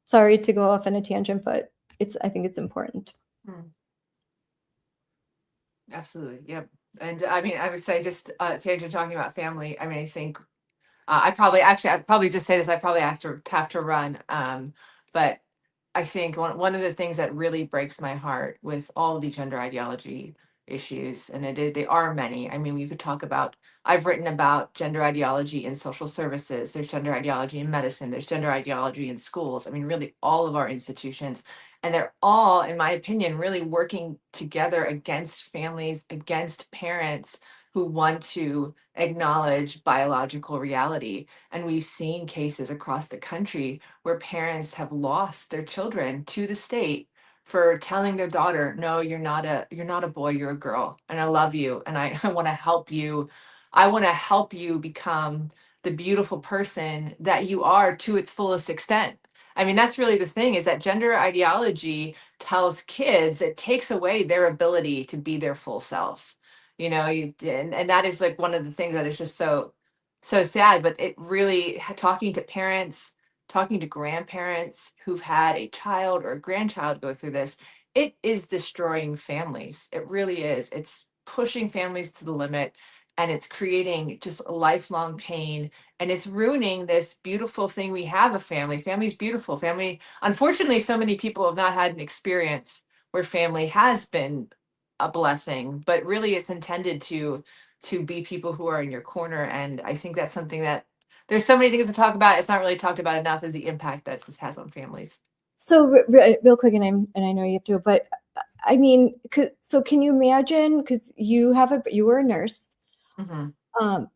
Sorry to go off on a tangent, but I think it's important. Absolutely. Yep. And I mean, I would say just Sandra, talking about family, I mean, I think I'd probably just say this, I probably have to run. But I think one of the things that really breaks my heart with all the gender ideology issues, and they are many. I mean, we could talk about, I've written about gender ideology in social services, there's gender ideology in medicine, there's gender ideology in schools. I mean, really all of our institutions. And they're all, in my opinion, really working together against families, against parents who want to acknowledge biological reality. And we've seen cases across the country where parents have lost their children to the state for telling their daughter, no, you're not a boy, you're a girl, and I love you, and I want to help you. I want to help you become the beautiful person that you are to its fullest extent. I mean, that's really the thing, is that gender ideology tells kids, it takes away their ability to be their full selves. And that is like one of the things that is just so sad. But it really, talking to parents, talking to grandparents who've had a child or a grandchild go through this, it is destroying families. It really is. It's pushing families to the limit. and it's creating just lifelong pain, and it's ruining this beautiful thing we have, a family. Family's beautiful. Family, unfortunately, so many people have not had an experience where family has been a blessing, but really it's intended to be people who are in your corner. And I think that's something that there's so many things to talk about. It's not really talked about enough, is the impact that this has on families. So real quick, and I know you have to, but I mean, so can you imagine? Because you were a nurse. Hmm. Um,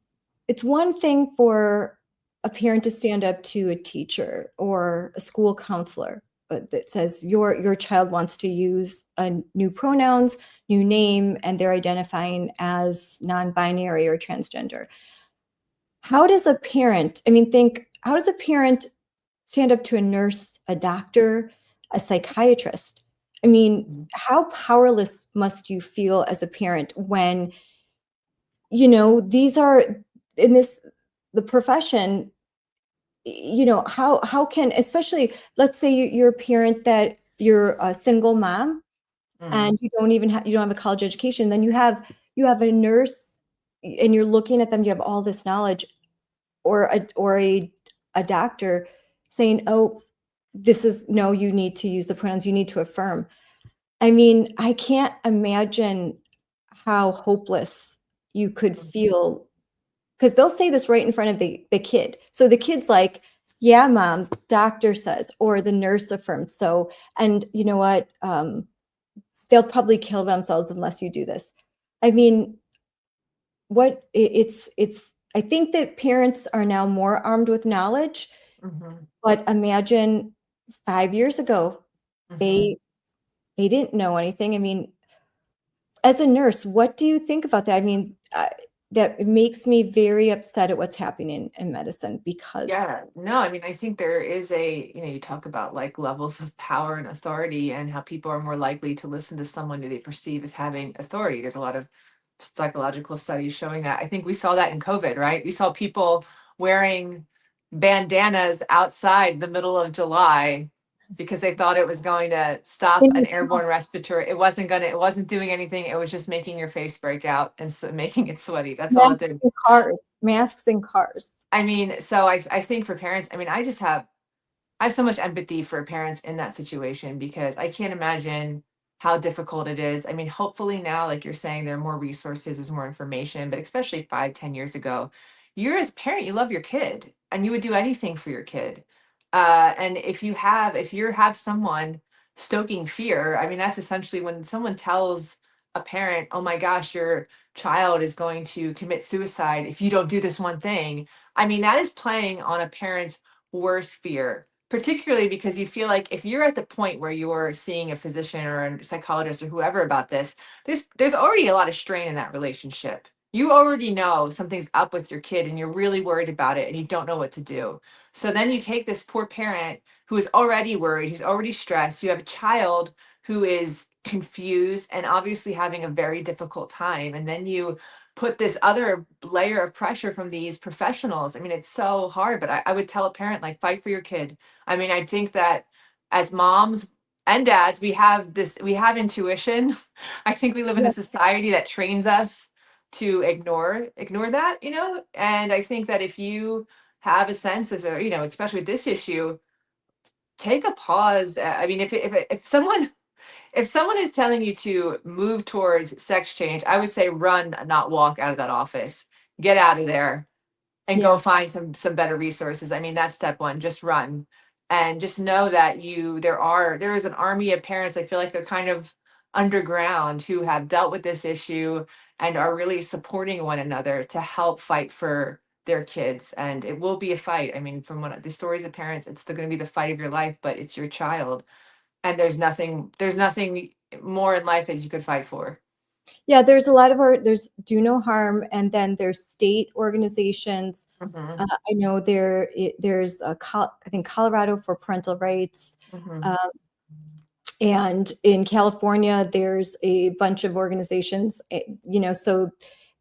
it's one thing for a parent to stand up to a teacher or a school counselor, but that says your child wants to use a new pronouns, new name, and they're identifying as non-binary or transgender. How does a parent, I mean, how does a parent stand up to a nurse, a doctor, a psychiatrist? I mean, Mhm. how powerless must you feel as a parent when, these are in the profession, how can, especially, let's say you're a parent that you're a single mom Mhm. and you don't have a college education, then you have a nurse and you're looking at them, you have all this knowledge, or a doctor saying, "Oh, this is no, you need to use the pronouns, you need to affirm." I mean, I can't imagine how hopeless you could feel because they'll say this right in front of the kid. So the kid's like, "Yeah, mom, doctor says," or the nurse affirms. So, and you know what? They'll probably kill themselves unless you do this. I mean, it's I think that parents are now more armed with knowledge, Mhm. but imagine 5 years ago, Mhm. they they didn't know anything. I mean, as a nurse, what do you think about that? I mean, that makes me very upset at what's happening in medicine because Yeah, no, I mean, I think there is you talk about like levels of power and authority and how people are more likely to listen to someone who they perceive as having authority. There's a lot of psychological studies showing that. I think we saw that in COVID, right? We saw people wearing bandanas outside the middle of July because they thought it was going to stop an airborne respiratory. It wasn't doing anything. It was just making your face break out and so making it sweaty. That's all it did. masks in cars. I mean, so I think for parents, I mean, I have so much empathy for parents in that situation because I can't imagine how difficult it is. I mean, hopefully now, like you're saying, there are more resources, there's more information, but especially 5, 10 years ago, you're as a parent, you love your kid and you would do anything for your kid. And if you have someone stoking fear, I mean, that's essentially when someone tells a parent, oh my gosh, your child is going to commit suicide if you don't do this one thing. I mean, that is playing on a parent's worst fear, particularly because you feel like if you're at the point where you're seeing a physician or a psychologist or whoever about this, there's already a lot of strain in that relationship. You already know something's up with your kid and you're really worried about it and you don't know what to do. So then you take this poor parent who is already worried, who's already stressed. You have a child who is confused and obviously having a very difficult time. And then you put this other layer of pressure from these professionals. I mean, it's so hard, but I would tell a parent, like, fight for your kid. I mean, I think that as moms and dads, we have intuition. I think we live in a Yeah, society that trains us to ignore that, and I think that if you have a sense of, especially with this issue, take a pause. I mean, if someone is telling you to move towards sex change, I would say run, not walk out of that office. Get out of there and go yeah. find some better resources. I mean, that's step one. Just run and just know that there is an army of parents. I feel like they're kind of underground who have dealt with this issue and are really supporting one another to help fight for their kids. And it will be a fight. I mean, from what the stories of parents, it's going to be the fight of your life, but it's your child, and there's nothing more in life that you could fight for. Yeah, there's a lot of there's do no harm, and then there's state organizations. Hmm. I know there's I think Colorado for parental rights, Hmm. uh, and in California there's a bunch of organizations. So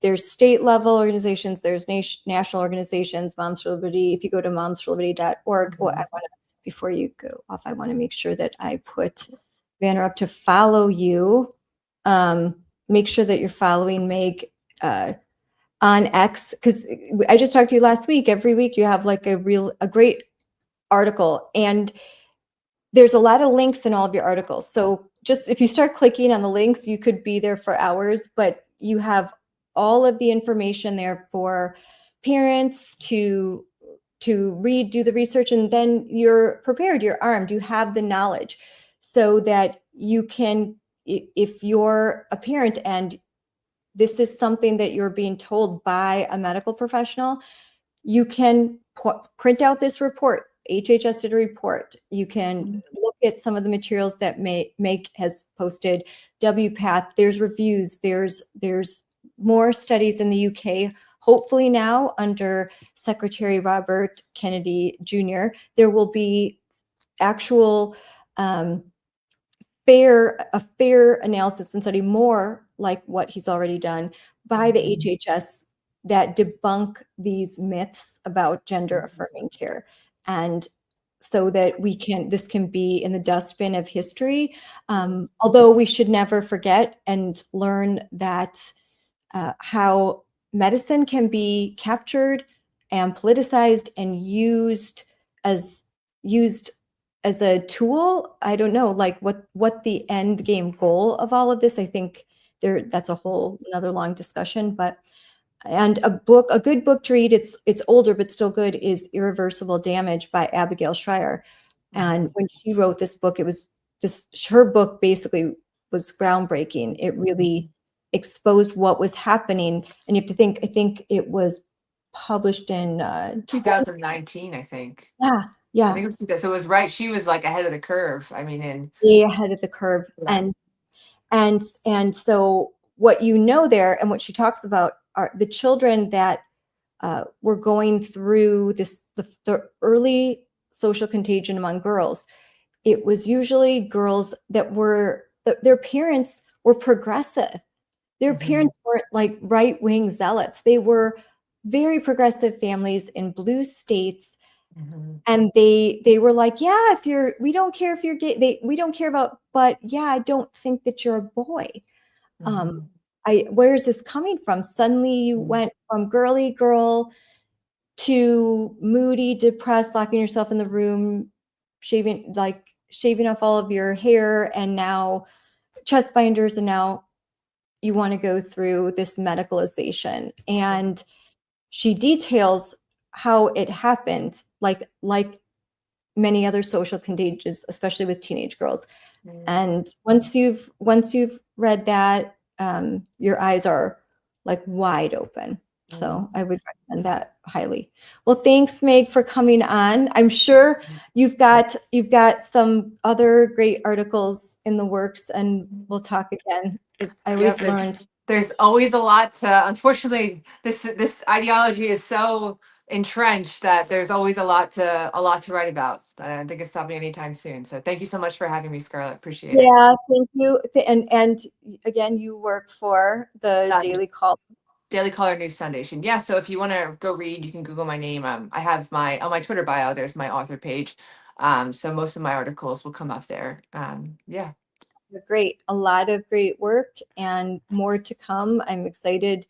there's state level organizations, there's national organizations. Moms for Liberty. If you go to momsforliberty.org, well, Hmm. before you go off, I want to make sure that I put Vanner up to follow you. Make sure that you're following Meg. Uh, on X, because I just talked to you last week. Every week you have like a great article, and there's a lot of links in all of your articles. So just if you start clicking on the links, you could be there for hours, but you have all of the information there for parents to read, do the research, and then you're prepared, you're armed, you have the knowledge so that you can, if you're a parent and this is something that you're being told by a medical professional, you can print out this report. HHS did a report. You can look at some of the materials that Meg has posted. WPATH, there's reviews. There's more studies in the UK. Hopefully now under Secretary Robert Kennedy Jr., there will be actual a fair analysis and study, more like what he's already done by the HHS, that debunk these myths about gender affirming care, and so that this can be in the dustbin of history. Although we should never forget and learn that how medicine can be captured and politicized and as used as a tool. I don't know, like what the end game goal of all of this. I think that's a whole another long discussion. But and a good book to read, it's older but still good, is Irreversible Damage by Abigail Schreier. And when she wrote this book, her book basically was groundbreaking. It really exposed what was happening. And you have to think, I think it was published in 2019, I think. yeah, I yeah, think it was 2000. So it was right. She was like ahead of the curve. I mean, way ahead of the curve. Yeah. And so what you know there, and what she talks about, are the children that were going through the early social contagion among girls. It was usually girls that their parents were progressive. Their parents weren't like right-wing zealots. They were very progressive families in blue states. And they were like, yeah, we don't care if you're gay. We don't care about, but yeah, I don't think that you're a boy. Where is this coming from? Suddenly you went from girly girl to moody, depressed, locking yourself in the room, shaving off all of your hair, and now chest binders, and now you want to go through this medicalization. And she details how it happened, like many other social contagions, especially with teenage girls. And once you've read that, your eyes are like wide open. So I would recommend that highly. Well, thanks, Meg, for coming on. I'm sure you've got some other great articles in the works, and we'll talk again. I always learned. There's always a lot to. Unfortunately, this ideology is so entrenched that there's always a lot to write about. I don't think it's stopping anytime soon. So thank you so much for having me, Scarlett. Appreciate it. Yeah, thank you. And again, you work for the Daily Caller News Foundation. Yeah, so if you want to go read, you can Google my name. I have on my Twitter bio, there's my author page. So most of my articles will come up there. Yeah. Great. A lot of great work and more to come. I'm excited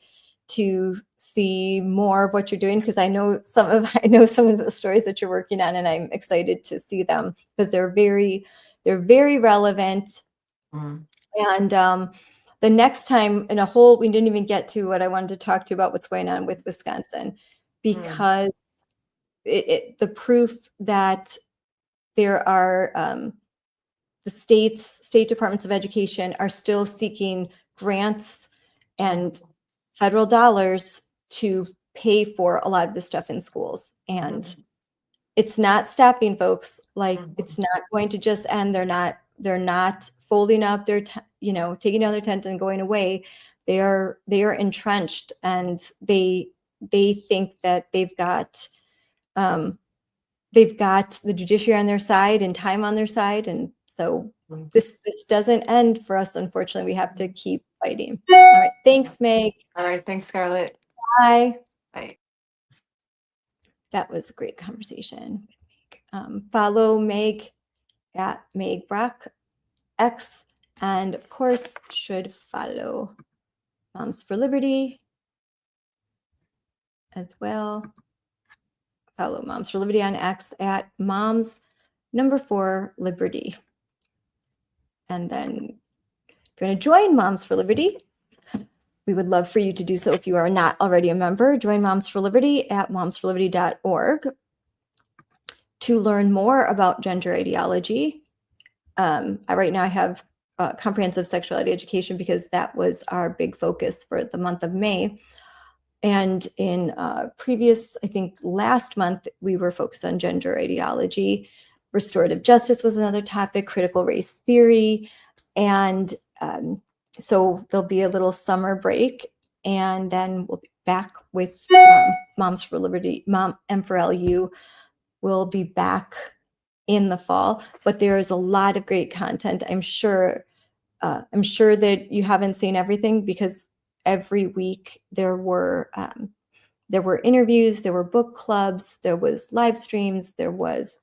to see more of what you're doing, because I know some of the stories that you're working on, and I'm excited to see them because they're very relevant. And the next time we didn't even get to what I wanted to talk to you about, what's going on with Wisconsin, because the proof that there are the state departments of education are still seeking grants and federal dollars to pay for a lot of the stuff in schools. And it's not stopping, folks. Like, it's not going to just end. They're not folding up their taking down their tent and going away. They are entrenched, and they think that they've got the judiciary on their side and time on their side. And so this doesn't end for us, unfortunately. We have to keep fighting. All right. Thanks, Meg. All right. Thanks, Scarlett. Bye. Bye. That was a great conversation with Meg. Follow Meg at Meg Brock X, and of course should follow Moms for Liberty as well. Follow Moms for Liberty on X at moms4liberty. And then if you want to join Moms for Liberty, we would love for you to do so if you are not already a member. Join Moms for Liberty at momsforliberty.org to learn more about gender ideology. Right now I have comprehensive sexuality education because that was our big focus for the month of May. And in previous, I think last month, we were focused on gender ideology. Restorative justice was another topic, critical race theory. And so there'll be a little summer break, and then we'll be back with Moms for Liberty. M4LU will be back in the fall, but there is a lot of great content. I'm sure that you haven't seen everything because every week there were interviews, there were book clubs, there was live streams, there was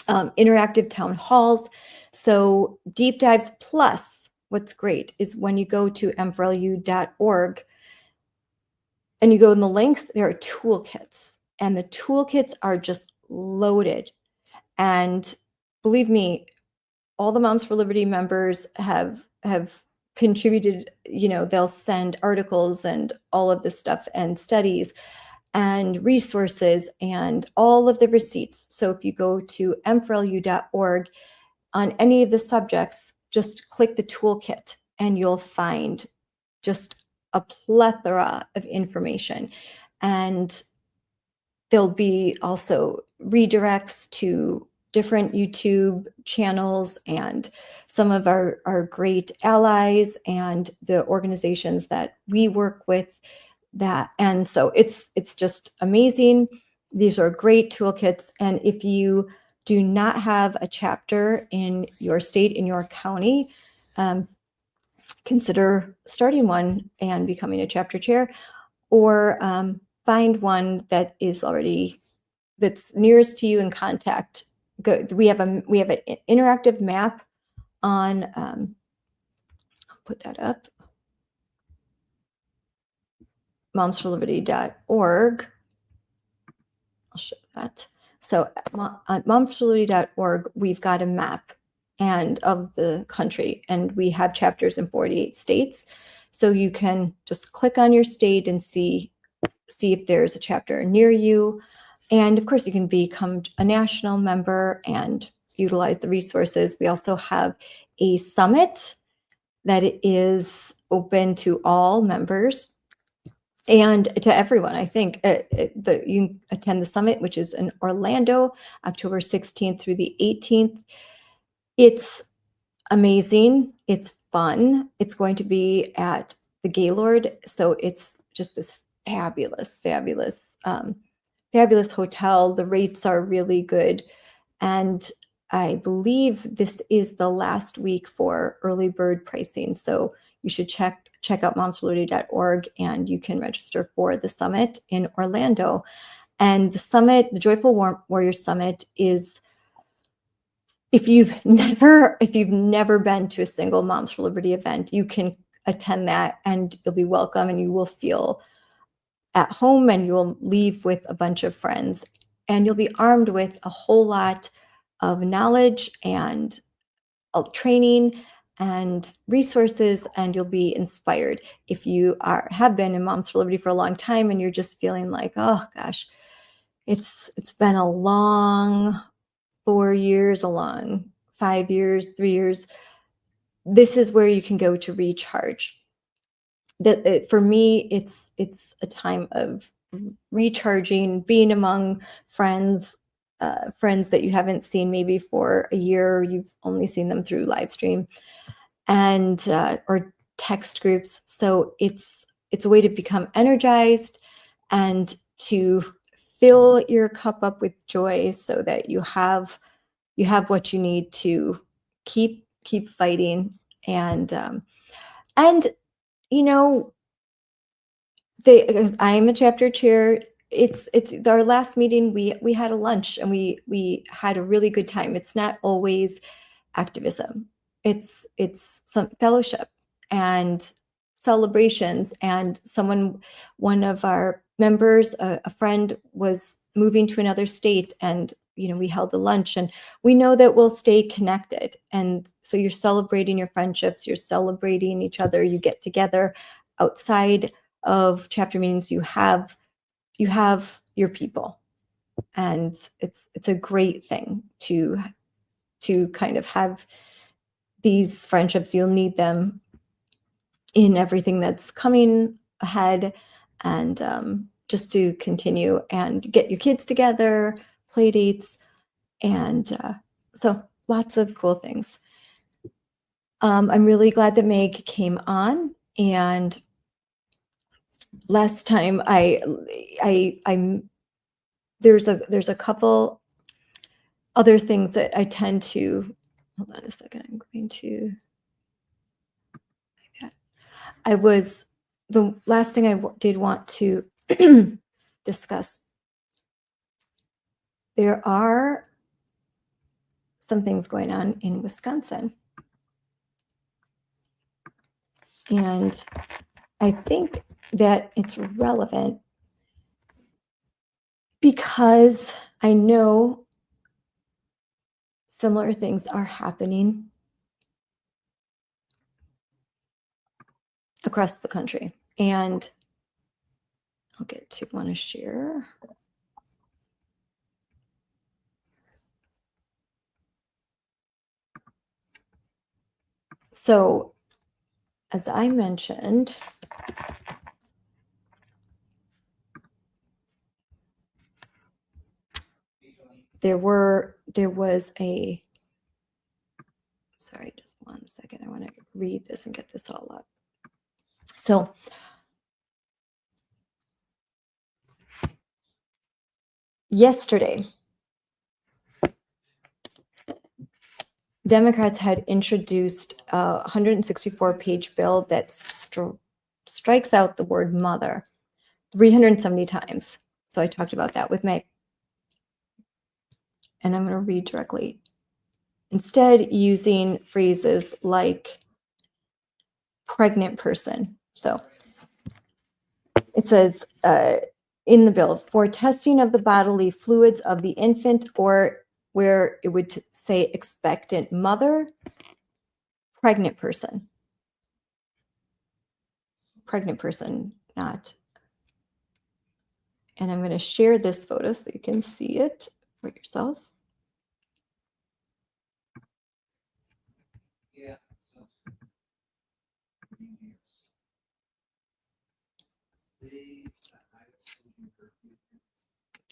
interactive town halls. So deep dives. Plus, what's great is when you go to m4lu.org and you go in the links, there are toolkits, and the toolkits are just loaded. And believe me, all the Moms for Liberty members have contributed. They'll send articles and all of this stuff and studies and resources and all of the receipts. So if you go to m4lu.org on any of the subjects, just click the toolkit and you'll find just a plethora of information. And there'll be also redirects to different YouTube channels and some of our great allies and the organizations that we work with. And so it's just amazing. These are great toolkits. And if you do not have a chapter in your state, in your county, consider starting one and becoming a chapter chair, or find one that is already that's nearest to you and contact. We have an interactive map on. I'll put that up. momsforliberty.org. I'll show that. So on momsforliberty.org, we've got a map of the country, and we have chapters in 48 states. So you can just click on your state and see if there's a chapter near you. And of course, you can become a national member and utilize the resources. We also have a summit that is open to all members and to everyone. I think you can attend the summit, which is in Orlando, October 16th through the 18th. It's amazing. It's fun. It's going to be at the Gaylord. So it's just this fabulous hotel. The rates are really good. And I believe this is the last week for early bird pricing. So you should check out momsforliberty.org and you can register for the summit in Orlando. And the summit, the Joyful Warrior Summit, is, if you've never been to a single Moms for Liberty event, you can attend that and you'll be welcome and you will feel at home, and you'll leave with a bunch of friends, and you'll be armed with a whole lot of knowledge and training and resources, and you'll be inspired. If you have been in Moms for Liberty for a long time and you're just feeling like, oh gosh, it's been a long 4 years, a long 5 years, 3 years, this is where you can go to recharge. For me, it's a time of recharging, being among friends that you haven't seen maybe for a year. You've only seen them through live stream and or text groups. So it's a way to become energized and to fill your cup up with joy, so that you have what you need to keep fighting. And I'm a chapter chair. It's our last meeting. We had a lunch and we had a really good time. It's not always activism. It's some fellowship and celebrations. And one of our members, a friend was moving to another state, and we held a lunch, and we know that we'll stay connected. And so you're celebrating your friendships, you're celebrating each other, you get together outside of chapter meetings, you have your people. And it's a great thing to kind of have these friendships. You'll need them in everything that's coming ahead, and just to continue and get your kids together, play dates, and so lots of cool things. I'm really glad that Meg came on, and last time I'm there's a couple other things that I tend to, hold on a second, I'm going to, the last thing I did want to discuss, there are some things going on in Wisconsin. And I think that it's relevant because I know similar things are happening across the country. And I'll get to want to share. So, as I mentioned, there was a, sorry, just one second. I want to read this and get this all up. So, yesterday, Democrats had introduced a 164-page bill that strikes out the word mother 370 times. So I talked about that with Meg. And I'm going to read directly. Instead, using phrases like pregnant person. So it says in the bill, for testing of the bodily fluids of the infant, or where it would say expectant mother, pregnant person. Pregnant person, not. And I'm going to share this photo so you can see it for yourself.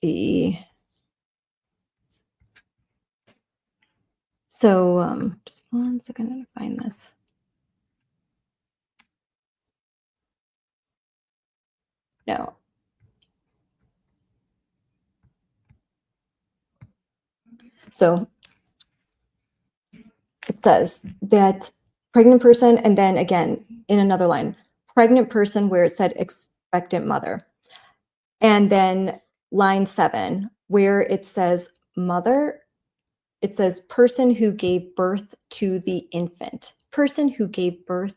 Yeah. So just one second, I'm going to find this. No. So it says that pregnant person, and then again in another line, pregnant person where it said expectant mother. And then line 7, where it says mother, it says person who gave birth to the infant. Person who gave birth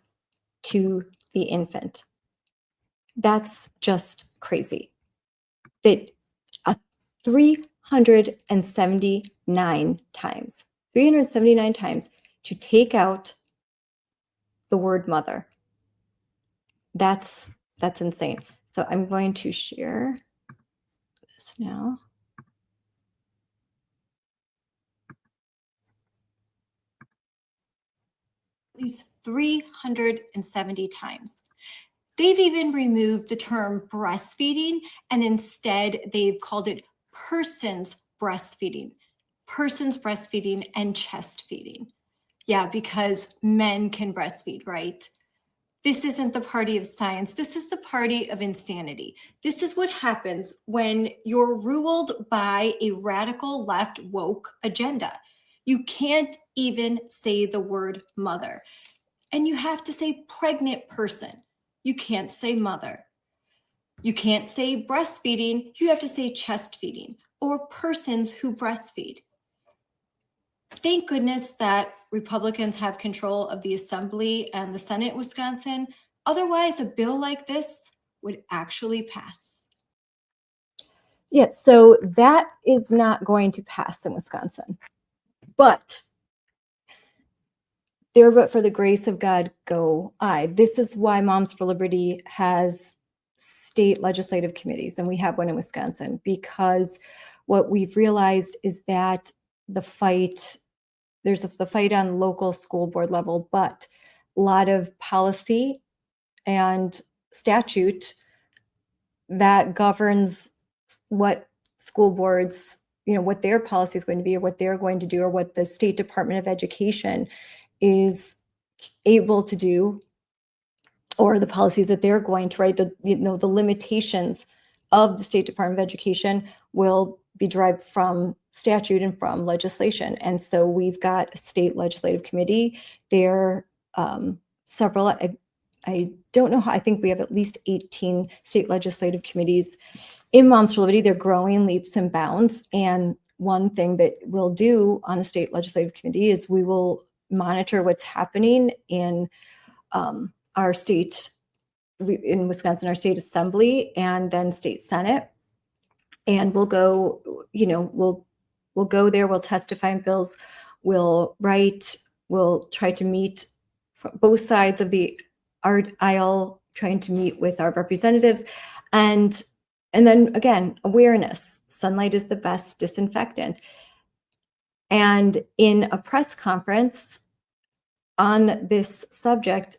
to the infant. That's just crazy. That 379 times. 379 times to take out the word mother. That's insane. So I'm going to share this now. These 370 times. They've even removed the term breastfeeding, and instead they've called it person's breastfeeding. Person's breastfeeding and chest feeding. Yeah, because men can breastfeed, right? This isn't the party of science. This is the party of insanity. This is what happens when you're ruled by a radical left woke agenda. You can't even say the word mother. And you have to say pregnant person. You can't say mother. You can't say breastfeeding. You have to say chest feeding or persons who breastfeed. Thank goodness that Republicans have control of the Assembly and the Senate in Wisconsin. Otherwise, a bill like this would actually pass. Yeah, so that is not going to pass in Wisconsin. But there, but for the grace of God, go I. This is why Moms for Liberty has state legislative committees, and we have one in Wisconsin, because what we've realized is that the fight, the fight on local school board level, but a lot of policy and statute that governs what school boards, what their policy is going to be, or what they're going to do, or what the State Department of Education is able to do, or the policies that they're going to write, the limitations of the State Department of Education will be derived from statute and from legislation. And so we've got a state legislative committee. There several, I don't know how, I think we have at least 18 state legislative committees in Moms for Liberty. They're growing leaps and bounds. And one thing that we'll do on a state legislative committee is we will monitor what's happening in our state, in Wisconsin, our state assembly, and then state senate. And we'll go, we'll go there, we'll testify in bills, we'll write, we'll try to meet both sides of the aisle, trying to meet with our representatives. And then again, awareness. Sunlight is the best disinfectant. And in a press conference on this subject,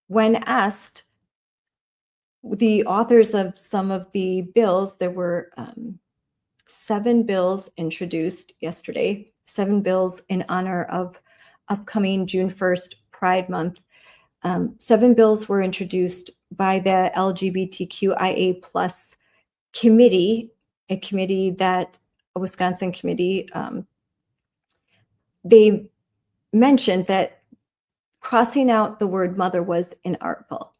when asked, the authors of some of the bills, there were 7 bills introduced yesterday, 7 bills in honor of upcoming June 1st Pride Month. 7 bills were introduced by the LGBTQIA plus committee, a Wisconsin committee. They mentioned that crossing out the word mother was inartful.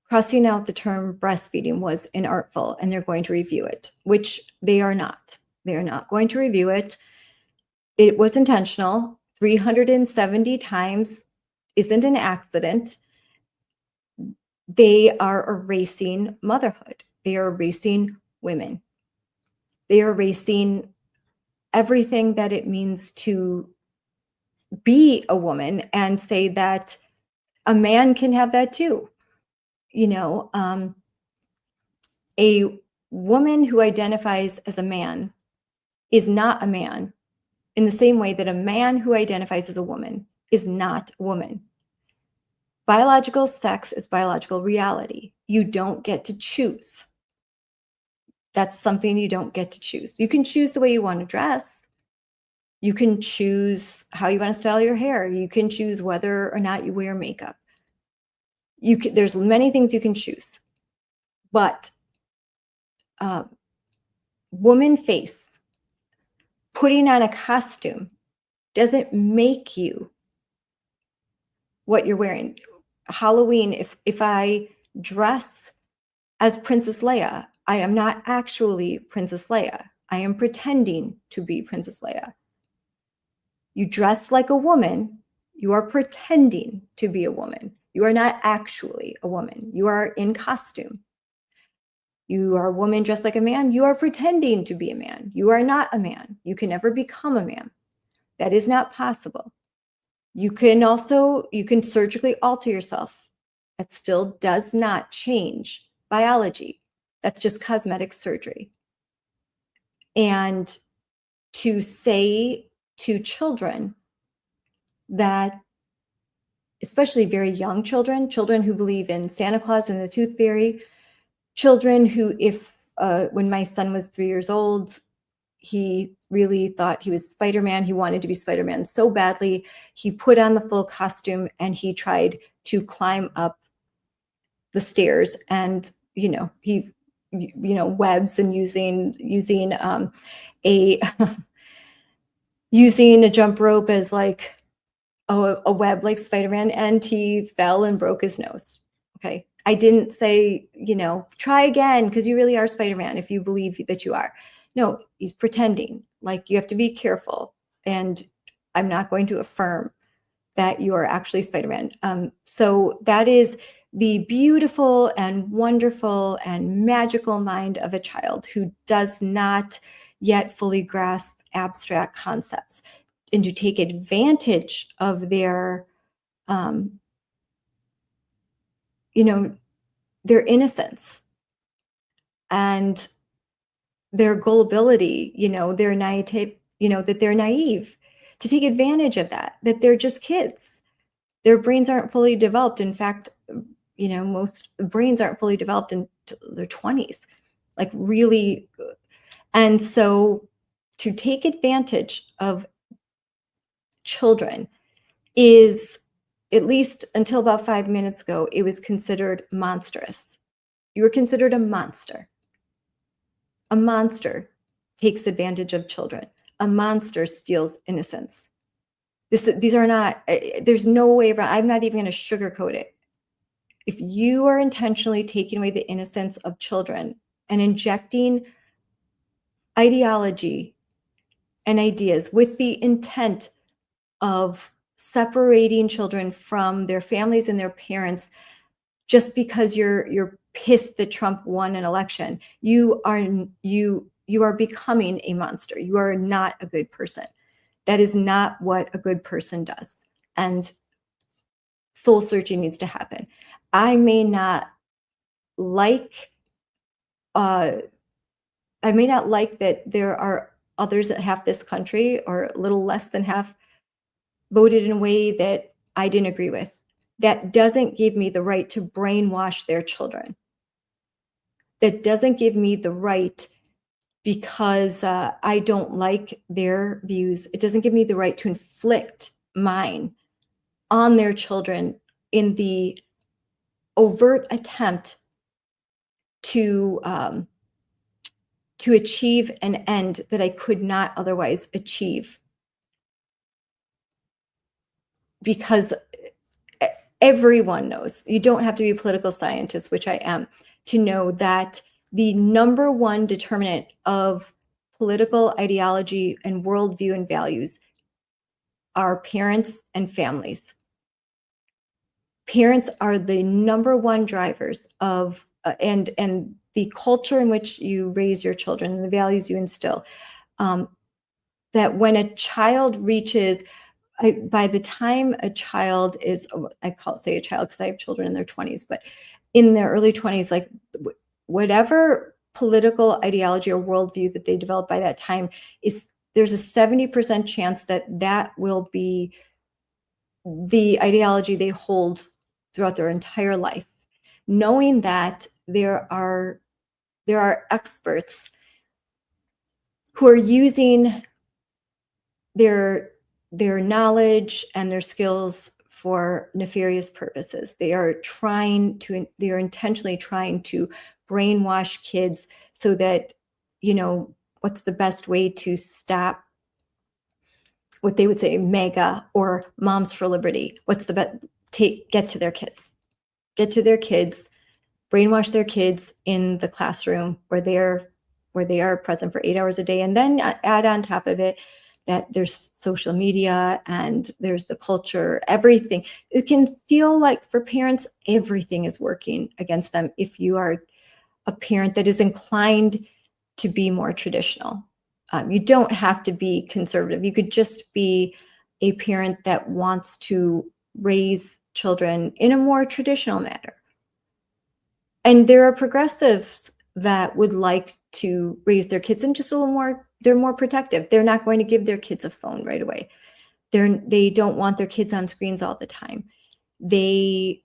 Crossing out the term breastfeeding was inartful, and they're going to review it, which they are not. They are not going to review it. It was intentional. 370 times isn't an accident. They are erasing motherhood. They are erasing women. They are erasing everything that it means to be a woman, and say that a man can have that too. A woman who identifies as a man is not a man, in the same way that a man who identifies as a woman is not a woman. Biological sex is biological reality. You don't get to choose. That's something you don't get to choose. You can choose the way you want to dress. You can choose how you want to style your hair. You can choose whether or not you wear makeup. There's many things you can choose. But woman face, putting on a costume, doesn't make you what you're wearing. Halloween, if I dress as Princess Leia, I am not actually Princess Leia. I am pretending to be Princess Leia. You dress like a woman, you are pretending to be a woman. You are not actually a woman. You are in costume. You are a woman dressed like a man, you are pretending to be a man. You are not a man. You can never become a man. That is not possible. You can surgically alter yourself. That still does not change biology. That's just cosmetic surgery. And to say to children that, especially very young children who believe in Santa Claus and the Tooth Fairy, children who, when my son was 3 years old, he really thought he was Spider-Man. He wanted to be Spider-Man so badly. He put on the full costume and he tried to climb up the stairs, and he webs, and using a using a jump rope as like a web like Spider-Man, and he fell and broke his nose. Okay. I didn't say, try again, because you really are Spider-Man if you believe that you are. No, he's pretending. Like, you have to be careful. And I'm not going to affirm that you're actually Spider-Man. So that is the beautiful and wonderful and magical mind of a child who does not yet fully grasp abstract concepts, and to take advantage of their, you know, their innocence and their gullibility, their naivete, that they're naive, to take advantage of that they're just kids. Their brains aren't fully developed. In fact, most brains aren't fully developed in their 20s, like really. And so to take advantage of children is, at least until about 5 minutes ago, it was considered monstrous. You were considered a monster. A monster takes advantage of children. A monster steals innocence. These are not, there's no way around. I'm not even going to sugarcoat it. If you are intentionally taking away the innocence of children and injecting ideology and ideas with the intent of separating children from their families and their parents, just because you're pissed that Trump won an election, you are becoming a monster. You are not a good person. That is not what a good person does. And soul searching needs to happen. I may not like that there are others that half this country, or a little less than half, voted in a way that I didn't agree with. That doesn't give me the right to brainwash their children. That doesn't give me the right, because I don't like their views. It doesn't give me the right to inflict mine on their children in the overt attempt to achieve an end that I could not otherwise achieve. Because everyone knows, you don't have to be a political scientist, which I am, to know that the number one determinant of political ideology and worldview and values are parents and families. Parents are the number one drivers of, and the culture in which you raise your children and the values you instill. That when a child reaches, by the time a child is, say a child because I have children in their 20s, but in their early 20s, like whatever political ideology or worldview that they develop by that time, there's a 70% chance that will be the ideology they hold throughout their entire life, knowing that there are experts who are using their knowledge and their skills for nefarious purposes. They are intentionally trying to brainwash kids so that, what's the best way to stop what they would say MAGA or Moms for Liberty? What's the best? Get to their kids, brainwash their kids in the classroom where they are present for 8 hours a day, and then add on top of it that there's social media and there's the culture, everything. It can feel like for parents, everything is working against them if you are a parent that is inclined to be more traditional. You don't have to be conservative. You could just be a parent that wants to raise children in a more traditional manner. And there are progressives that would like to raise their kids in just a little more, they're more protective. They're not going to give their kids a phone right away. They don't want their kids on screens all the time. They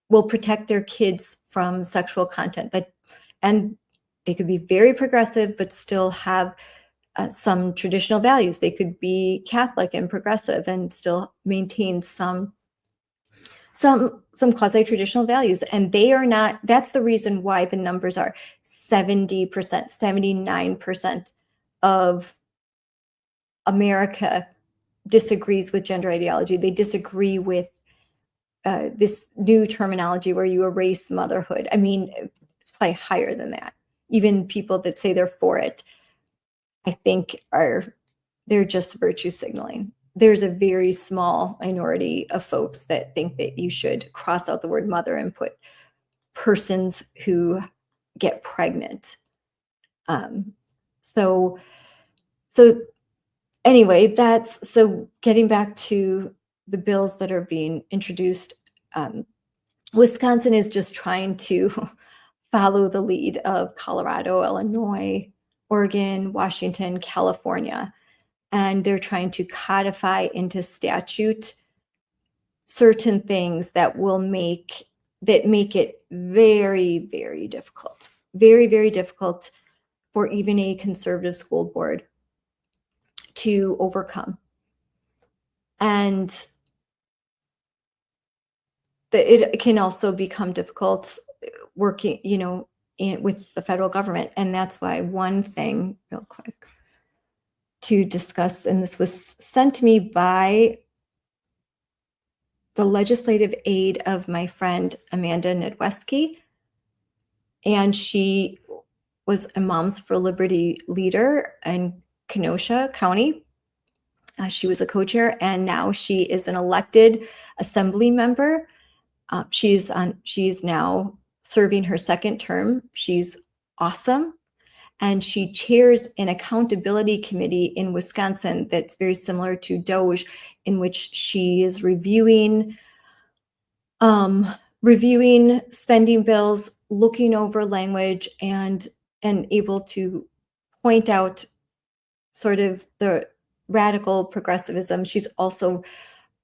will protect their kids from sexual content. And they could be very progressive, but still have some traditional values. They could be Catholic and progressive and still maintain some quasi-traditional values. And they are not, that's the reason why the numbers are 70%, 79% of America disagrees with gender ideology. They disagree with this new terminology where you erase motherhood. I mean, it's probably higher than that. Even people that say they're for it, I think they're just virtue signaling. there's a very small minority of folks that think that you should cross out the word mother and put persons who get pregnant. So anyway, so getting back to the bills that are being introduced, Wisconsin is just trying to follow the lead of Colorado, Illinois, Oregon, Washington, California, and they're trying to codify into statute certain things that make it very, very difficult, very, very difficult for even a conservative school board to overcome. And it can also become difficult working, with the federal government. And that's why one thing, real quick, to discuss, and this was sent to me by the legislative aide of my friend Amanda Nedweski, and she was a Moms for Liberty leader in Kenosha County. She was a co-chair, and now she is an elected assembly member. She's now serving her second term. She's awesome. And she chairs an accountability committee in Wisconsin that's very similar to DOGE, in which she is reviewing spending bills, looking over language, and able to point out sort of the radical progressivism. She's also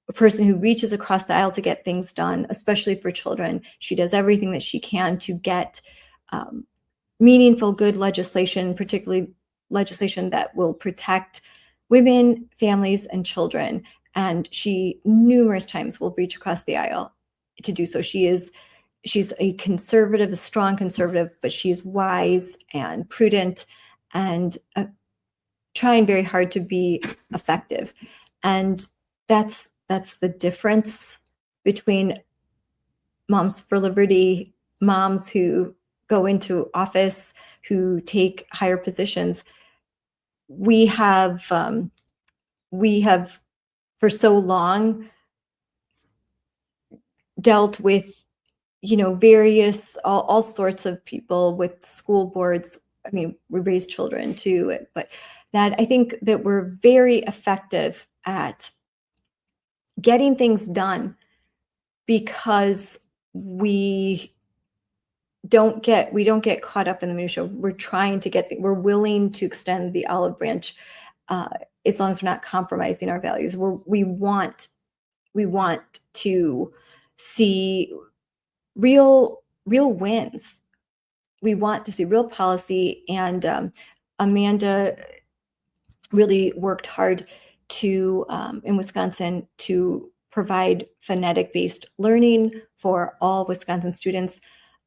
a person who reaches across the aisle to get things done, especially for children. She does everything that she can to get meaningful, good legislation, particularly legislation that will protect women, families, and children. And she numerous times will reach across the aisle to do so. She's a conservative, a strong conservative, but she is wise and prudent and trying very hard to be effective. And that's the difference between Moms for Liberty, moms who go into office, who take higher positions. We have for so long dealt with, various, all sorts of people with school boards. I mean, we raise children too, but that I think that we're very effective at getting things done because we don't get caught up in the minutia. We're trying to we're willing to extend the olive branch as long as we're not compromising our values. We want to see real wins. We want to see real policy, and Amanda really worked hard to in Wisconsin to provide phonetic-based learning for all Wisconsin students.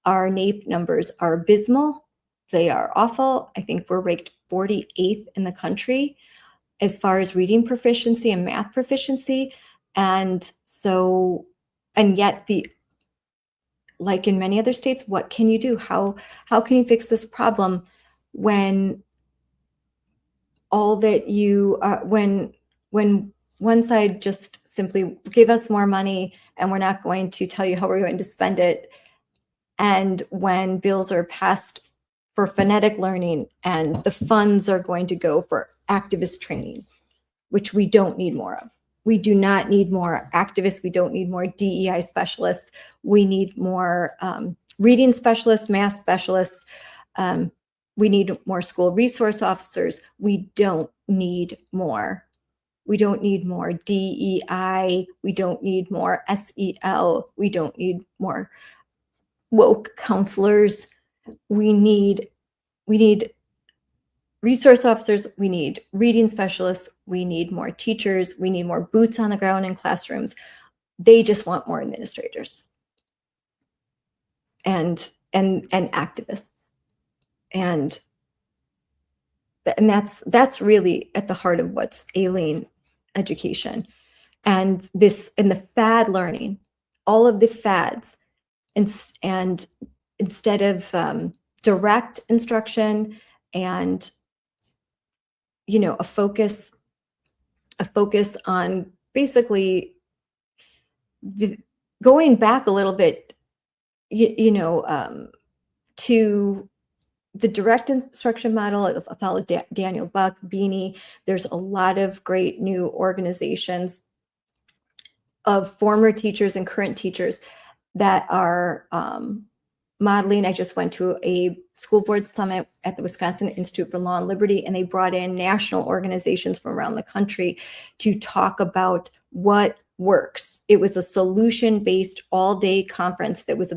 Our NAEP numbers are abysmal. They are awful. I think we're ranked 48th in the country as far as reading proficiency and math proficiency. And yet like in many other states, what can you do? How can you fix this problem when all that you when one side just simply give us more money and we're not going to tell you how we're going to spend it, and when bills are passed for phonetic learning and the funds are going to go for activist training, which we don't need more of. We do not need more activists. We don't need more DEI specialists. We need more reading specialists, math specialists. We need more school resource officers. We don't need more. We don't need more DEI. We don't need more SEL. We don't need more woke counselors. We need resource officers. We need reading specialists. We need more teachers. We need more boots on the ground in classrooms. They just want more administrators and activists. And that's really at the heart of what's ailing education. And the fad learning, all of the fads, and instead of direct instruction and a focus a focus on basically going back a little bit, to the direct instruction model. I follow Daniel Buck, Beanie. There's a lot of great new organizations of former teachers and current teachers that are modeling. I just went to a school board summit at the Wisconsin Institute for Law and Liberty, and they brought in national organizations from around the country to talk about what works. It was a solution-based all-day conference that was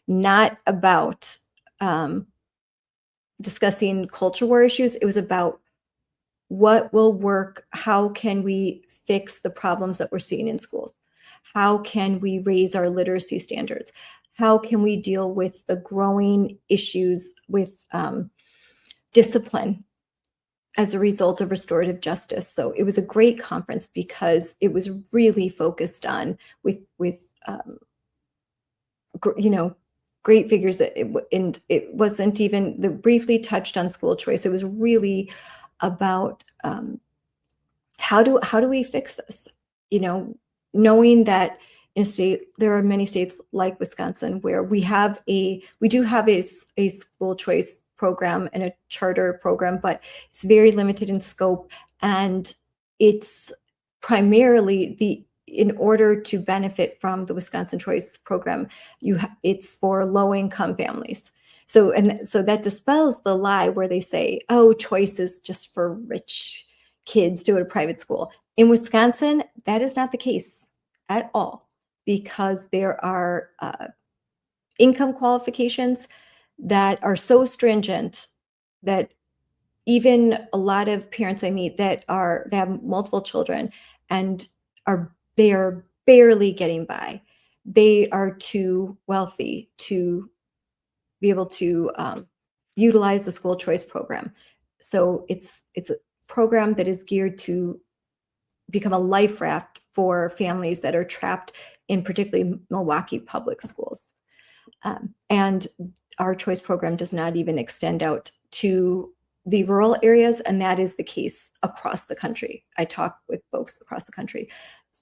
not about discussing culture war issues. It was about what will work. How can we fix the problems that we're seeing in schools? How can we raise our literacy standards? How can we deal with the growing issues with discipline as a result of restorative justice? So it was a great conference because it was really focused on with great figures and it wasn't even briefly touched on school choice. It was really about how do we fix this? Knowing that in a state, there are many states like Wisconsin where we do have a school choice program and a charter program, but it's very limited in scope, and it's primarily in order to benefit from the Wisconsin Choice program, it's for low-income families. So that dispels the lie where they say, oh, choice is just for rich kids to go to private school. In Wisconsin, that is not the case at all, because there are income qualifications that are so stringent that even a lot of parents I meet that have multiple children and they are barely getting by. They are too wealthy to be able to utilize the school choice program. So it's a program that is geared to become a life raft for families that are trapped in particularly Milwaukee public schools. And our choice program does not even extend out to the rural areas, and that is the case across the country. I talk with folks across the country.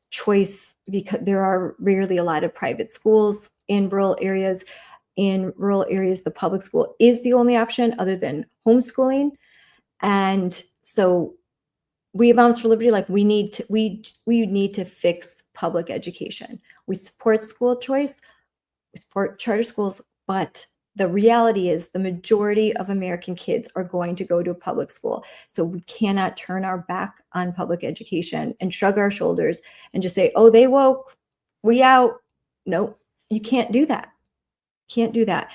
Choice, because there are rarely a lot of private schools in rural areas. In rural areas, the public school is the only option other than homeschooling. And so we at Moms for Liberty, we need to fix public education. We support school choice, we support charter schools, but the reality is the majority of American kids are going to go to a public school. So we cannot turn our back on public education and shrug our shoulders and just say, oh, they woke, we out. No, you can't do that. Can't do that.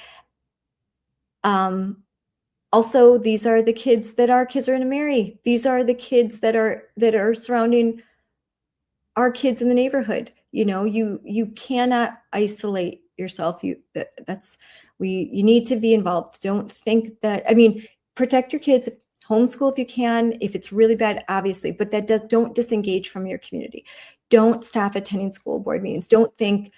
Also, these are the kids that our kids are going to marry. These are the kids that are surrounding our kids in the neighborhood. You cannot isolate yourself. You need to be involved. Don't think that, protect your kids, homeschool if you can, if it's really bad, obviously, but don't disengage from your community. Don't stop attending school board meetings. Don't think,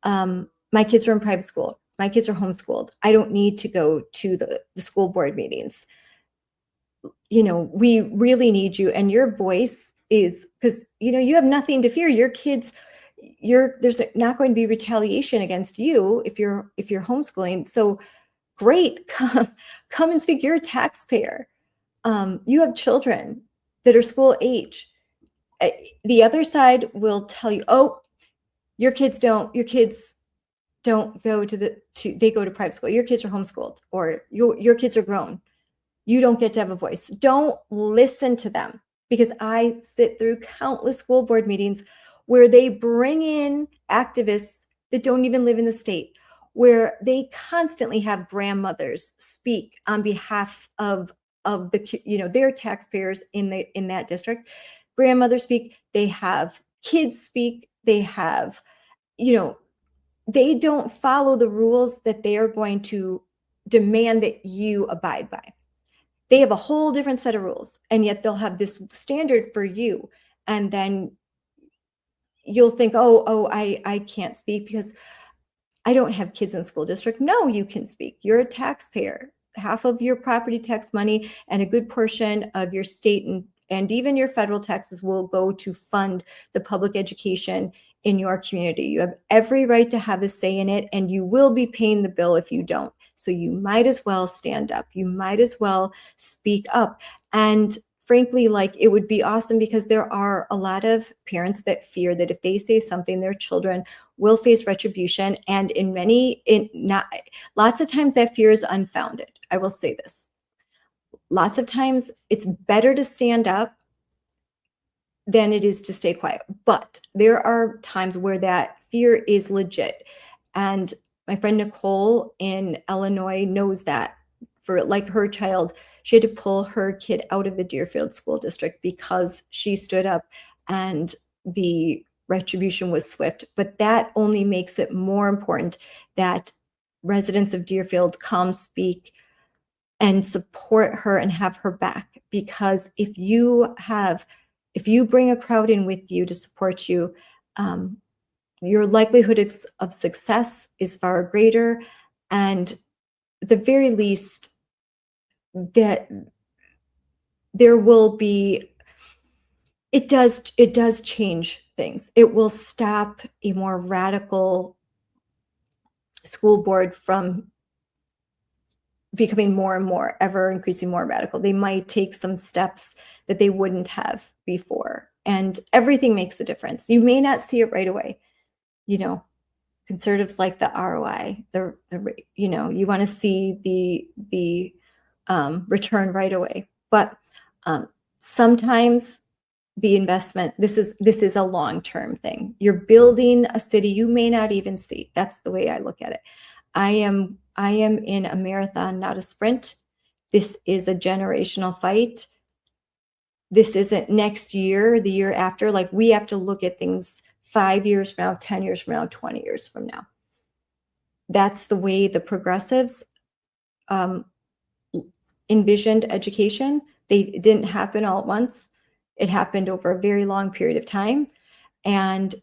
my kids are in private school, my kids are homeschooled, I don't need to go to the school board meetings. We really need you, and your voice is, because you have nothing to fear. Your kids, there's not going to be retaliation against you if you're homeschooling. So great, come and speak. You're a taxpayer. You have children that are school age. The other side will tell you, oh, your kids don't go they go to private school. Your kids are homeschooled, or your kids are grown. You don't get to have a voice. Don't listen to them, because I sit through countless school board meetings where they bring in activists that don't even live in the state, where they constantly have grandmothers speak on behalf of their taxpayers in that district. Grandmothers speak, they have kids speak, they have, they don't follow the rules that they are going to demand that you abide by. They have a whole different set of rules, and yet they'll have this standard for you. And then you'll think, oh, I can't speak because I don't have kids in the school district. No, you can speak. You're a taxpayer. Half of your property tax money and a good portion of your state and even your federal taxes will go to fund the public education in your community. You have every right to have a say in it, and you will be paying the bill if you don't. So you might as well stand up. You might as well speak up. And frankly, like, it would be awesome, because there are a lot of parents that fear that if they say something, their children will face retribution. And lots of times that fear is unfounded. I will say this. Lots of times it's better to stand up than it is to stay quiet. But there are times where that fear is legit. And my friend Nicole in Illinois knows that. For like her child, she had to pull her kid out of the Deerfield School District because she stood up, and the retribution was swift. But that only makes it more important that residents of Deerfield come speak and support her and have her back. Because if you bring a crowd in with you to support you, your likelihood of success is far greater. And at the very least, that there will be, it does change things. It will stop a more radical school board from becoming more and more, ever increasing more radical. They might take some steps that they wouldn't have before, and everything makes a difference. You may not see it right away. Conservatives like the ROI, you want to see the return right away. But sometimes the investment, this is a long-term thing. You're building a city you may not even see. That's the way I look at it. I am in a marathon, not a sprint. This is a generational fight. This isn't next year, the year after. Like, we have to look at things 5 years from now, 10 years from now, 20 years from now. That's the way the progressives envisioned education. It didn't happen all at once. It happened over a very long period of time. And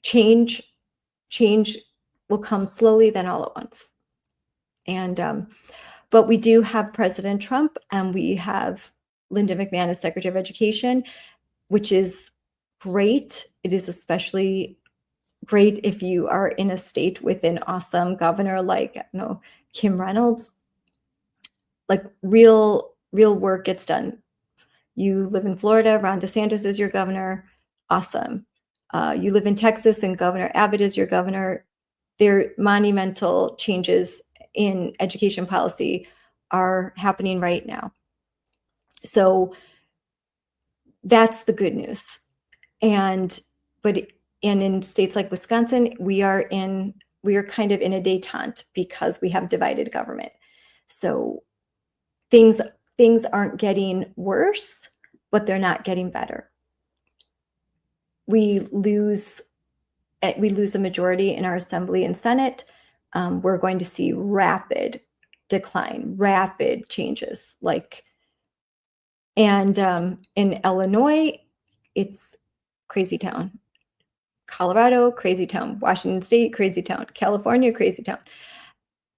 change will come slowly, then all at once. And but we do have President Trump, and we have Linda McMahon as Secretary of Education, which is great. It is especially great if you are in a state with an awesome governor like Kim Reynolds. Like, real work gets done. You live in Florida, Ron DeSantis is your governor. Awesome. You live in Texas, and Governor Abbott is your governor. Their monumental changes in education policy are happening right now. So that's the good news. And in states like Wisconsin, we are kind of in a détente because we have divided government. So things aren't getting worse, but they're not getting better. We lose a majority in our Assembly and Senate. We're going to see rapid decline, rapid changes. And in Illinois, it's crazy town. Colorado, crazy town. Washington State, crazy town. California, crazy town.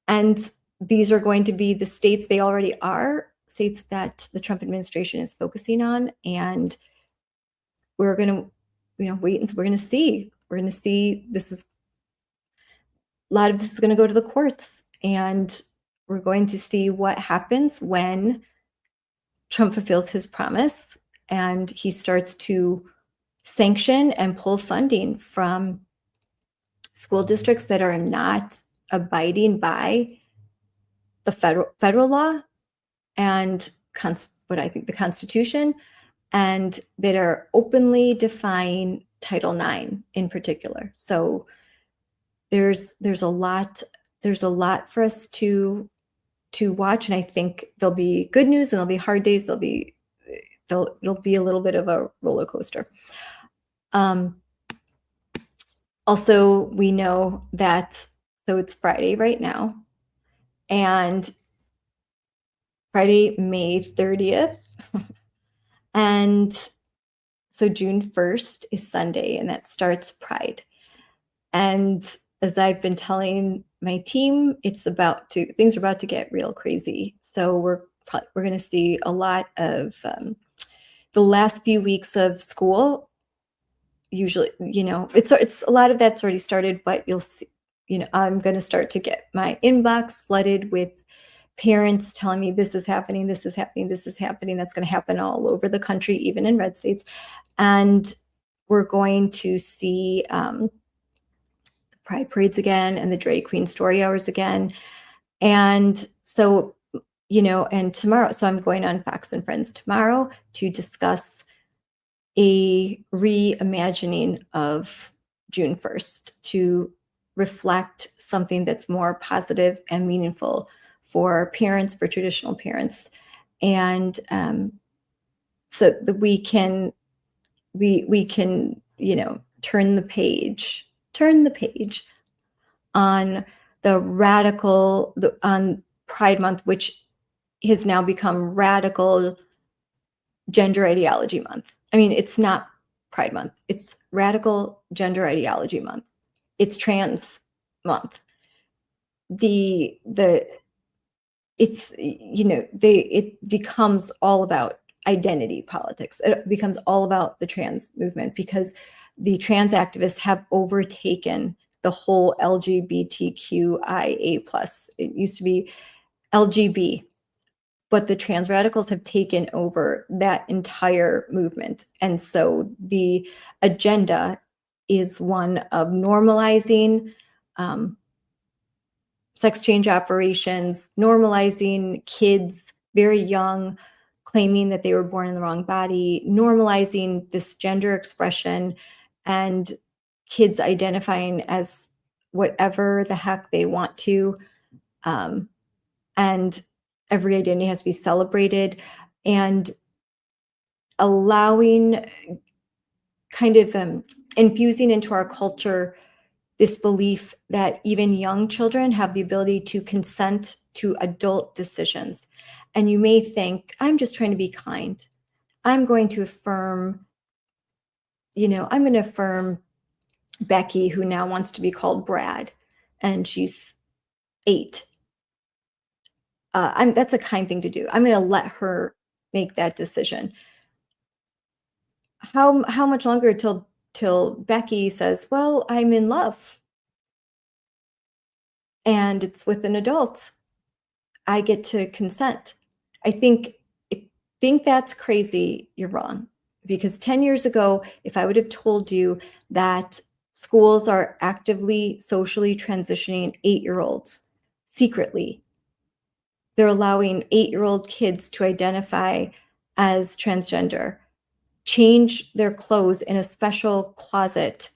And these are going to be the states, they already are states that the Trump administration is focusing on. And we're going to, wait, and we're going to see. We're going to see a lot of this is going to go to the courts, and we're going to see what happens when Trump fulfills his promise and he starts to sanction and pull funding from school districts that are not abiding by the federal law and what I think the Constitution, and that are openly defying Title IX in particular. So there's a lot for us to watch, and I think there'll be good news and there'll be hard days. It'll be a little bit of a roller coaster. Also, we know that, so it's Friday right now, and Friday, May 30th, and so June 1st is Sunday, and that starts Pride. And as I've been telling my team, things are about to get real crazy. So we're going to see a lot of the last few weeks of school. Usually, it's a lot of that's already started, but you'll see, I'm going to start to get my inbox flooded with parents telling me this is happening, this is happening, this is happening. That's going to happen all over the country, even in red states. And we're going to see the Pride Parades again and the Drag Queen Story Hours again. And so, and tomorrow, so I'm going on Fox and Friends tomorrow to discuss a reimagining of June 1st to reflect something that's more positive and meaningful for parents, for traditional parents. And so that we can turn the page on on Pride Month, which has now become Radical Gender Ideology Month. I mean, it's not Pride Month, it's Radical Gender Ideology Month. It's Trans Month. It becomes all about identity politics. It becomes all about the trans movement because the trans activists have overtaken the whole LGBTQIA plus. It used to be LGB, but the trans radicals have taken over that entire movement. And so the agenda is one of normalizing sex change operations, normalizing kids very young claiming that they were born in the wrong body, normalizing this gender expression, and kids identifying as whatever the heck they want to. And every identity has to be celebrated, and allowing kind of infusing into our culture this belief that even young children have the ability to consent to adult decisions. And you may think, I'm just trying to be kind. I'm going to affirm Becky, who now wants to be called Brad, and she's 8. That's a kind thing to do. I'm going to let her make that decision. How much longer till Becky says, well, I'm in love and it's with an adult, I get to consent? If you think that's crazy, you're wrong. Because 10 years ago, if I would have told you that schools are actively socially transitioning 8-year-olds secretly, they're allowing 8-year-old kids to identify as transgender, change their clothes in a special closet,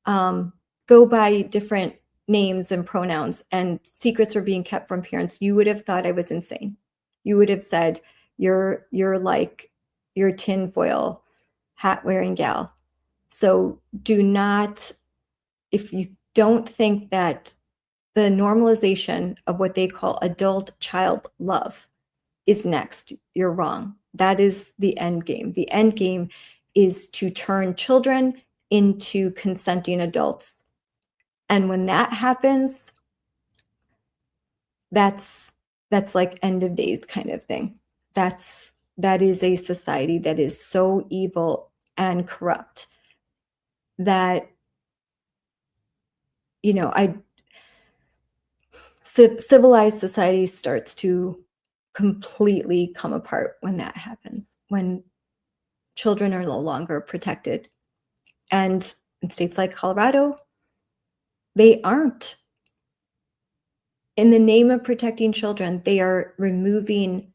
go by different names and pronouns, and secrets are being kept from parents, you would have thought I was insane. You would have said, you're a tinfoil hat wearing gal. So if you don't think that the normalization of what they call adult child love is next, you're wrong. That is the end game. The end game is to turn children into consenting adults. And when that happens, that's like end of days kind of thing. That is a society that is so evil and corrupt that, civilized society starts to completely come apart when that happens, when children are no longer protected. And in states like Colorado, they aren't. In the name of protecting children, they are removing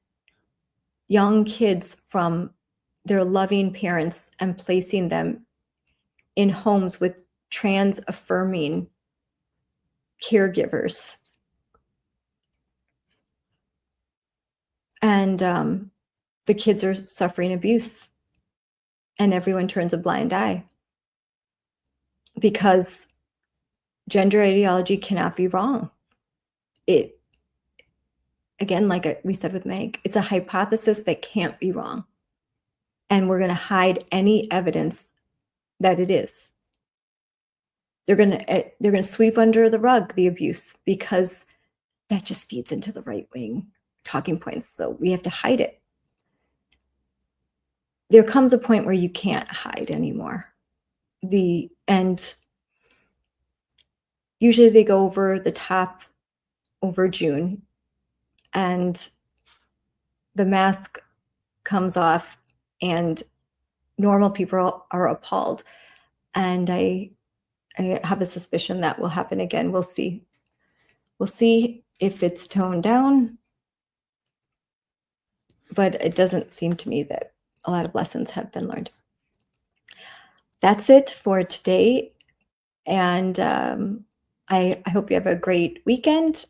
young kids from their loving parents and placing them in homes with trans affirming caregivers. And the kids are suffering abuse, and everyone turns a blind eye because gender ideology cannot be wrong. It, again, like we said with Meg, it's a hypothesis that can't be wrong. And we're going to hide any evidence that it is. They're going to sweep under the rug the abuse because that just feeds into the right wing talking points. So we have to hide it. There comes a point where you can't hide anymore. And usually they go over the top over June, and the mask comes off, and normal people are appalled. And I have a suspicion that will happen again. We'll see. We'll see if it's toned down, but it doesn't seem to me that a lot of lessons have been learned. That's it for today. And I hope you have a great weekend.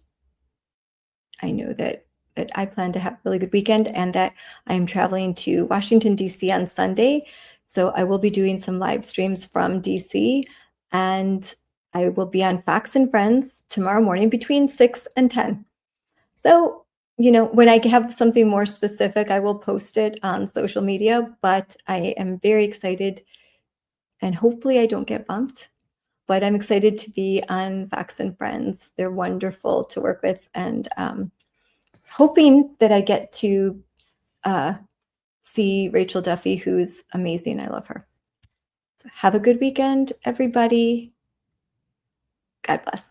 I know that I plan to have a really good weekend, and that I am traveling to Washington, D.C. on Sunday. So I will be doing some live streams from D.C., and I will be on Fox and Friends tomorrow morning between 6 and 10. So, when I have something more specific, I will post it on social media, but I am very excited, and hopefully I don't get bumped. But I'm excited to be on Fox and Friends. They're wonderful to work with, and hoping that I get to see Rachel Duffy, who's amazing. I love her. So have a good weekend, everybody. God bless.